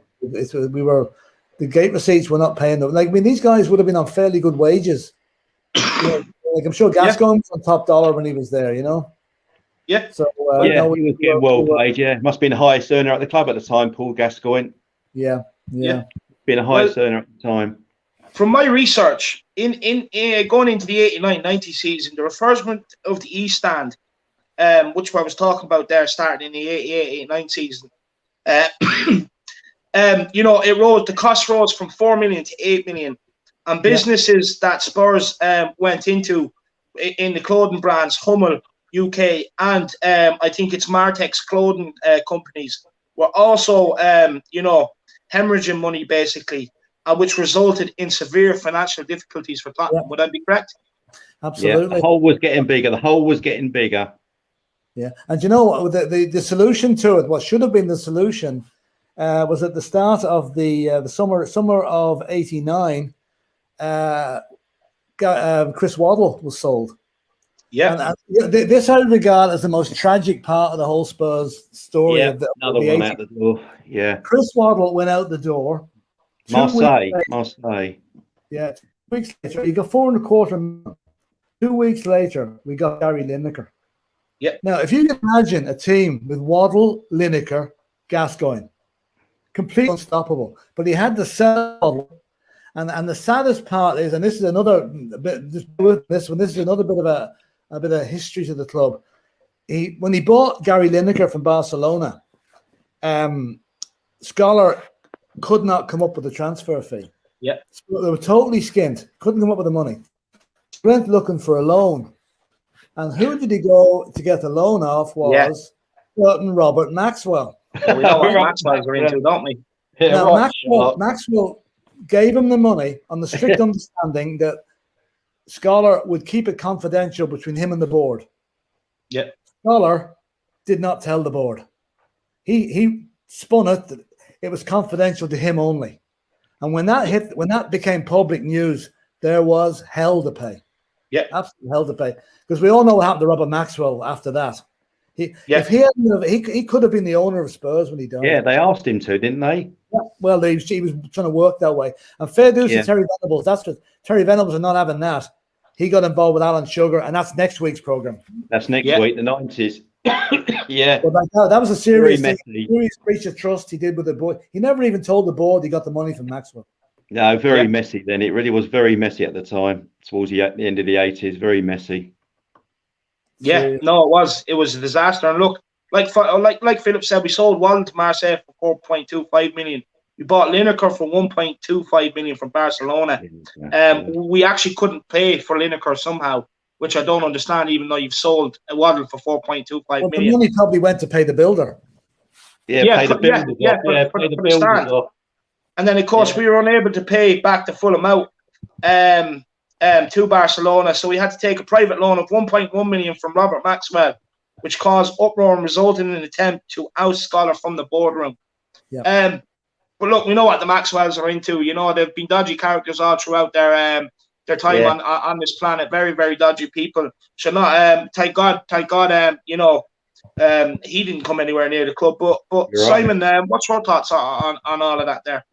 the gate receipts were not paying them. Like, I mean, these guys would have been on fairly good wages. Like, I'm sure Gascoigne was on top dollar when he was there, Yeah. So he was getting well paid. Yeah, must have been the highest earner at the club at the time, Paul Gascoigne. Yeah, Yeah. Being a highest earner at the time. From my research, in going into the 89-90 season, the refurbishment of the East Stand, which I was talking about there, starting in the 88-89 season, it rose. The cost rose from 4 million to 8 million, and businesses that Spurs went into in the clothing brands, Hummel UK, and I think it's Martex clothing companies, were also hemorrhaging money basically, which resulted in severe financial difficulties for Tottenham. Would that be correct? Absolutely. Yeah, the hole was getting bigger. The hole was getting bigger. Yeah, and you know what? The solution to it, what should have been the solution, was at the start of the summer of '89. Chris Waddle was sold. Yeah, and this I regard as the most tragic part of the whole Spurs story. Yeah, another one out the door. Yeah, Chris Waddle went out the door. Marseille. Yeah, 2 weeks later, he got 4.25 million. 2 weeks later, we got Gary Lineker. Yeah. Now, if you can imagine a team with Waddle, Lineker, Gascoigne, completely unstoppable. But he had to sell Waddle. And the saddest part is, and this is another bit. Just with this one, this is another bit of a bit of history to the club. When he bought Gary Lineker from Barcelona, Scholar could not come up with a transfer fee. Yeah, so they were totally skint. Couldn't come up with the money. Went looking for a loan, and who did he go to get the loan off? Was certain Robert Maxwell. Well, we know what Maxwell's are into, don't we? Yeah, now, Maxwell gave him the money on the strict understanding that Scholar would keep it confidential between him and the board. Yeah. Scholar did not tell the board. He spun it that it was confidential to him only. And when that became public news, there was hell to pay. Yeah. Absolute hell to pay. Because we all know what happened to Robert Maxwell after that. If he could have been the owner of Spurs when he died. Yeah, they asked him to, didn't they? Yeah, well, he was trying to work that way. And fair dues to Terry Venables. That's what Terry Venables are not having that. He got involved with Alan Sugar, and that's next week's program. That's next week, the 90s. Yeah. But that was a serious breach of trust he did with the board. He never even told the board he got the money from Maxwell. No, very messy then. It really was very messy at the time, towards the end of the 80s. Very messy. Yeah, no, it was. It was a disaster. And look, like Philip said, we sold Waddle to Marseille for 4.25 million. We bought Lineker for 1.25 million from Barcelona. We actually couldn't pay for Lineker somehow, which I don't understand, even though you've sold a Waddle for 4.25 million. The money probably went to pay the builder. Pay the builder. For the start. And then, of course, we were unable to pay back the full amount to Barcelona, so we had to take a private loan of 1.1 million from Robert Maxwell, which caused uproar and resulted in an attempt to oust Scholar from the boardroom. Yeah. But look, we know what the Maxwells are into. You know, they've been dodgy characters all throughout their time on this planet. Very, very dodgy people. So not thank God. He didn't come anywhere near the club. But Simon, what's your thoughts on all of that there?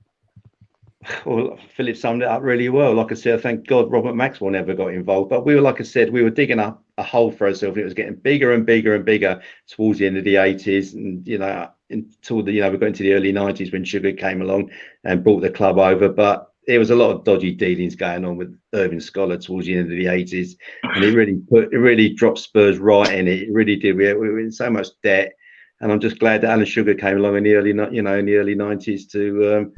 Well, Philip summed it up really well. Like I said, thank God Robert Maxwell never got involved. But we were, like I said, we were digging up a hole for ourselves. It was getting bigger and bigger and bigger towards the end of the 80s, and until we got into the early 90s when Sugar came along and brought the club over. But there was a lot of dodgy dealings going on with Irving Scholar towards the end of the 80s, and it really dropped Spurs right in it. It really did. We were in so much debt, and I'm just glad that Alan Sugar came along in the early 90s to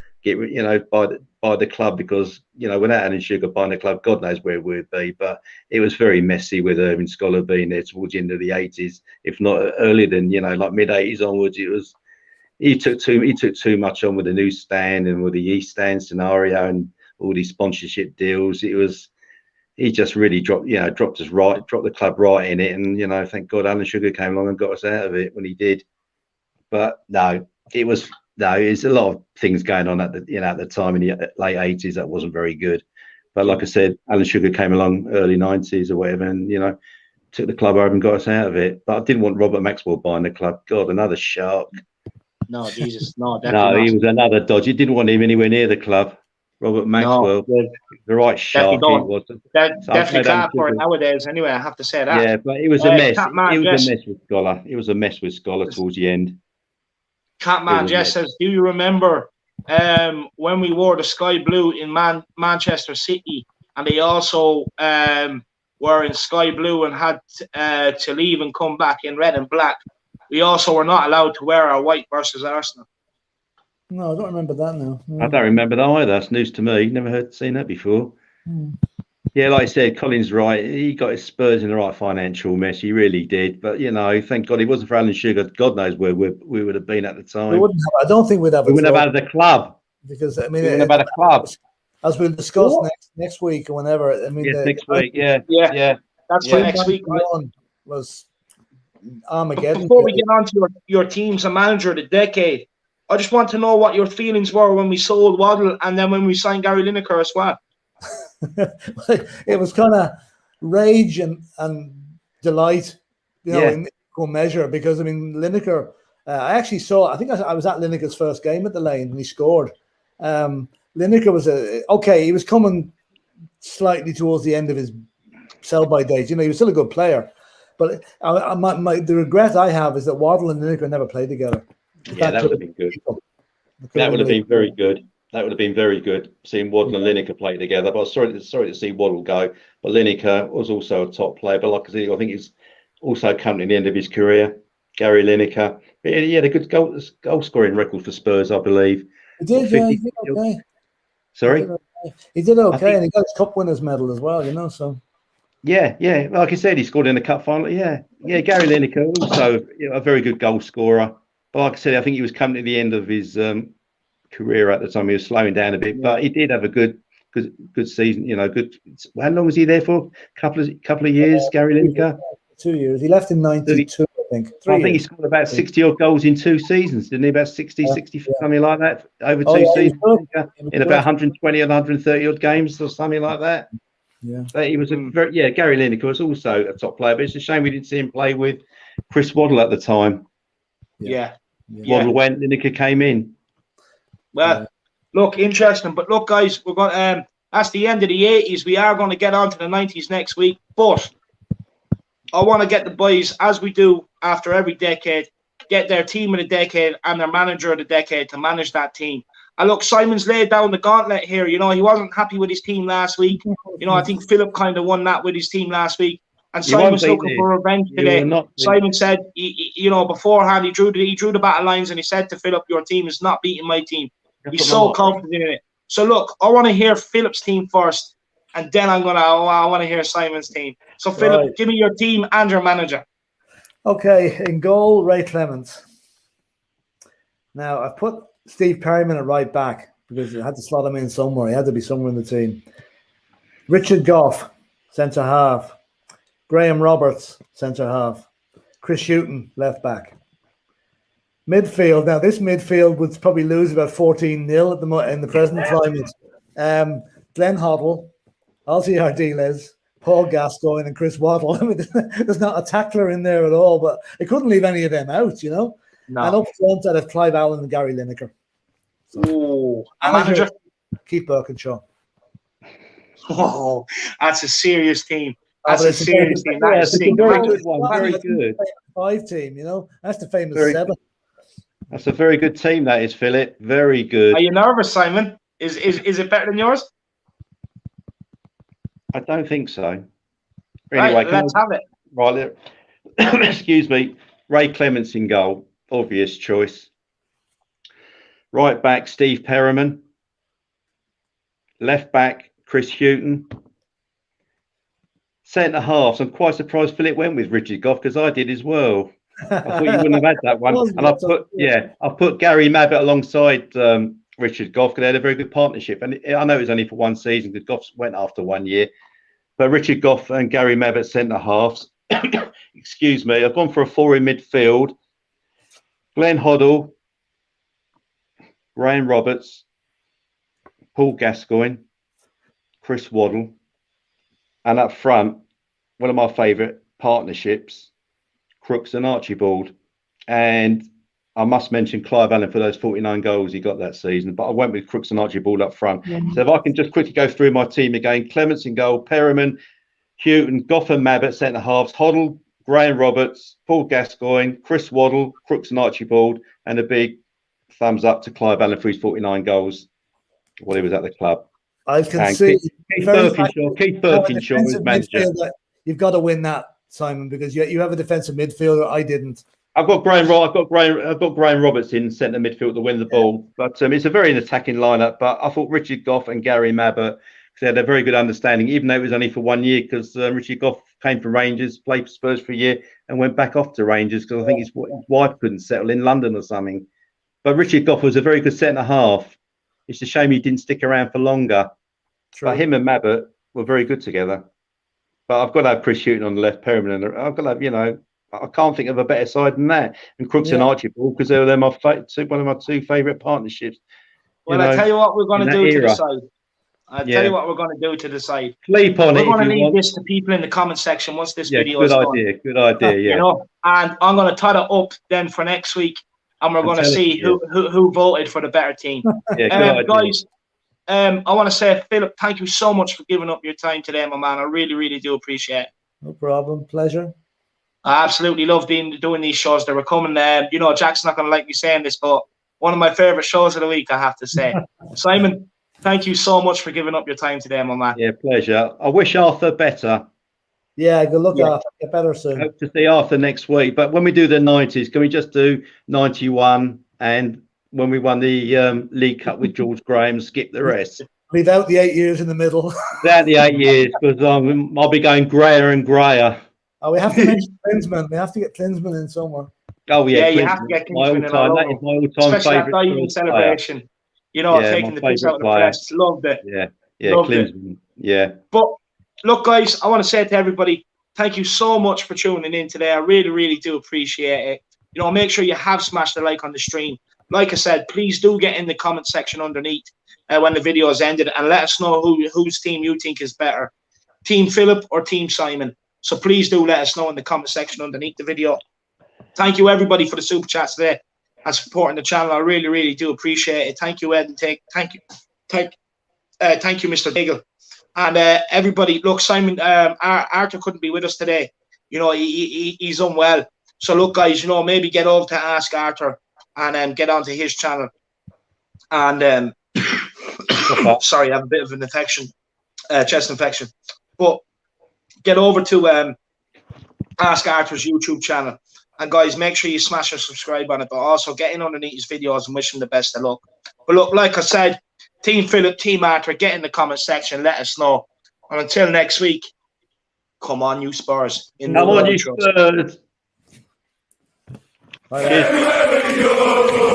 buy the club, because without Alan Sugar buying the club, God knows where we'd be. But it was very messy with Irving Scholar being there towards the end of the 80s, if not earlier than like mid 80s onwards. It was he took too much on with the newsstand and with the East Stand scenario and all these sponsorship deals. He just really dropped the club right in it, and thank God Alan Sugar came along and got us out of it when he did. But it's a lot of things going on at the time in the late 80s that wasn't very good. But like I said, Alan Sugar came along early 90s or whatever, and took the club over and got us out of it. But I didn't want Robert Maxwell buying the club. God, another shark. No, Jesus, no, definitely no, he was another dodgy. Didn't want him anywhere near the club. Robert Maxwell, the right shark. He was. Definitely can't for it nowadays. Anyway, I have to say that. Yeah, but it was a mess. It was a mess with Scholar. It was a mess with Scholar towards the end. Catman Jess says, "Do you remember when we wore the sky blue in Manchester City, and they also were in sky blue and had to leave and come back in red and black. We also were not allowed to wear our white versus Arsenal. No, I don't remember that now. No. I don't remember that either. That's news to me. Never seen that before. Yeah, like I said, Colin's right. He got his Spurs in the right financial mess. He really did. But, you know, thank God it wasn't for Alan Sugar. God knows where we would have been at the time. We wouldn't have, I don't think we'd have. We wouldn't have had the club. Because, I mean, we wouldn't have had a club. As we'll discuss next week or whenever. I mean, next week. Yeah. That's for next week. Was Armageddon. Before we get on to your teams and manager of the decade, I just want to know what your feelings were when we sold Hoddle and then when we signed Gary Lineker as well. It was kind of rage and delight, you know, in equal measure. Because I mean, Lineker, I actually saw. I think I was at Lineker's first game at the Lane and he scored. Lineker was he was coming slightly towards the end of his sell-by days. You know, he was still a good player, but the regret I have is that Hoddle and Lineker never played together. Yeah, that would have been good. That would have been very good. That would have been very good, seeing Hoddle and Lineker play together. But sorry to see Hoddle go. But Lineker was also a top player. But like I said, I think he's also coming to the end of his career. Gary Lineker. He had a good goal scoring record for Spurs, I believe. He did, yeah, he did okay. Sorry? He did okay, and he got his cup winners medal as well, you know, so. Yeah. Like I said, he scored in the cup final. Yeah, Gary Lineker, also a very good goal scorer. But like I said, I think he was coming to the end of his career at the time. He was slowing down a bit, but he did have a good season. You know, good. How long was he there for? Couple of years, Gary Lineker. 2 years. He left in '92, I think. I think he scored about 60 odd goals in 2 seasons, didn't he? About 60, 60, something like that, over 2 seasons, in about 120 or 130 odd games or something like that. Yeah, but he was Gary Lineker was also a top player, but it's a shame we didn't see him play with Chris Hoddle at the time. Hoddle went, Lineker came in. Well, look, interesting. But look, guys, we're going. That's the end of the 80s. We are going to get on to the 90s next week. But I want to get the boys, as we do after every decade, get their team of the decade and their manager of the decade to manage that team. And look, Simon's laid down the gauntlet here. You know, he wasn't happy with his team last week. You know, I think Philip kind of won that with his team last week. And Simon's looking for revenge today. Simon said, you know, beforehand, he drew the battle lines and he said to Philip, your team is not beating my team. He's so confident in it. So look, I want to hear Philip's team first, and then I want to hear Simon's team. So Philip, give me your team and your manager. Okay, in goal, Ray Clements. Now I've put Steve Perryman at right back because I had to slot him in somewhere. He had to be somewhere in the team. Richard Gough, centre half. Graham Roberts, centre half. Chris Hughton, left back. Midfield. Now, this midfield would probably lose about 14-0 in the present climate. Glenn Hoddle, Ozzy Ardiles, Paul Gascoigne, and Chris Hoddle. I mean, there's not a tackler in there at all, but it couldn't leave any of them out, you know. No. And up front, I'd have Clive Allen and Gary Lineker. So, manager Keith Birkinshaw. Oh, that's a serious team. That's a serious team. That's a very good one. Very good. 5 team, you know. That's the famous 7. That's a very good team, that is, Philip. Very good. Are you nervous, Simon? Is it better than yours? I don't think so. Anyway, right, let's have it. Right, excuse me. Ray Clements in goal, obvious choice. Right back, Steve Perryman. Left back, Chris Hughton. Centre halves. I'm quite surprised Philip went with Richard Gough because I did as well. I thought you wouldn't have had that one. And I put Gary Mabbutt alongside Richard Gough because they had a very good partnership. And I know it was only for 1 season because Gough went after 1 year. But Richard Gough and Gary Mabbutt centre halves. Excuse me. I've gone for a 4 in midfield. Glenn Hoddle, Graham Roberts, Paul Gascoigne, Chris Hoddle, and up front, one of my favourite partnerships, Crooks and Archibald. And I must mention Clive Allen for those 49 goals he got that season, but I went with Crooks and Archibald up front. Yeah. So if I can just quickly go through my team again: Clements in goal, Perryman, Hughton, Gough and Mabbutt centre halves, Hoddle, Graham Roberts, Paul Gascoigne, Chris Hoddle, Crooks and Archibald, and a big thumbs up to Clive Allen for his 49 goals while he was at the club. I can And see Keith Birkinshaw was manager. You've got to win that, Simon, because you have a defensive midfielder. I didn't. I've got Graham Roberts in centre midfield to win the ball, but it's a very attacking lineup. But I thought Richard Gough and Gary Mabbott, they had a very good understanding, even though it was only for 1 year, because Richard Gough came from Rangers, played for Spurs for a year, and went back off to Rangers because I think his wife couldn't settle in London or something. But Richard Gough was a very good centre half. It's a shame he didn't stick around for longer. True. But him and Mabbott were very good together. But I've got to have Chris Hughton on the left, Perryman, and I've got to have, I can't think of a better side than that. And Crooks and Archibald, because they're one of my two favourite partnerships. Well, I tell you what we're going to do to decide. I'll tell you what we're going to do to decide. Sleep on it. We're going to leave this to people in the comment section once this video is done. Good idea, yeah. And I'm going to tie it up then for next week, and we're going to see who voted for the better team. Yeah, guys, I want to say, Philip, thank you so much for giving up your time today, my man. I really, really do appreciate it. No problem. Pleasure. I absolutely love doing these shows. They were coming. Jack's not going to like me saying this, but one of my favourite shows of the week, I have to say. Simon, thank you so much for giving up your time today, my man. Yeah, pleasure. I wish Arthur better. Yeah, good luck, Arthur. Get better soon. Hope to see Arthur next week. But when we do the 90s, can we just do 91 and when we won the League Cup with George Graham, skip the rest? Leave out the 8 years in the middle. Without the 8 years, because I'll be going greyer and greyer. Oh, we have to mention Klinsmann. We have to get Klinsmann in somewhere. Oh, yeah. You have to get Klinsmann in. That is my all-time especially favourite. Especially that celebration. Taking the piss out of the press. Loved it. Yeah, Klinsmann. Yeah. But look, guys, I want to say to everybody, thank you so much for tuning in today. I really, really do appreciate it. Make sure you have smashed the like on the stream. Like I said, please do get in the comment section underneath when the video has ended and let us know whose team you think is better, Team Philip or Team Simon. So please do let us know in the comment section underneath the video. Thank you, everybody, for the super chats today and supporting the channel. I really, really do appreciate it. Thank you, Ed, and thank you, Mr. Daigle. And everybody, look, Simon, Arthur couldn't be with us today. He's unwell. So look, guys, maybe get over to Ask Arthur and get onto his channel. And sorry, I have a bit of an infection, chest infection. But get over to Ask Arthur's YouTube channel. And guys, make sure you smash and subscribe on it, but also get in underneath his videos and wish him the best of luck. But look, like I said, Team Philip, Team Arthur, get in the comment section, let us know. And until next week, come on, you Spurs. Come on, you Spurs. Bye.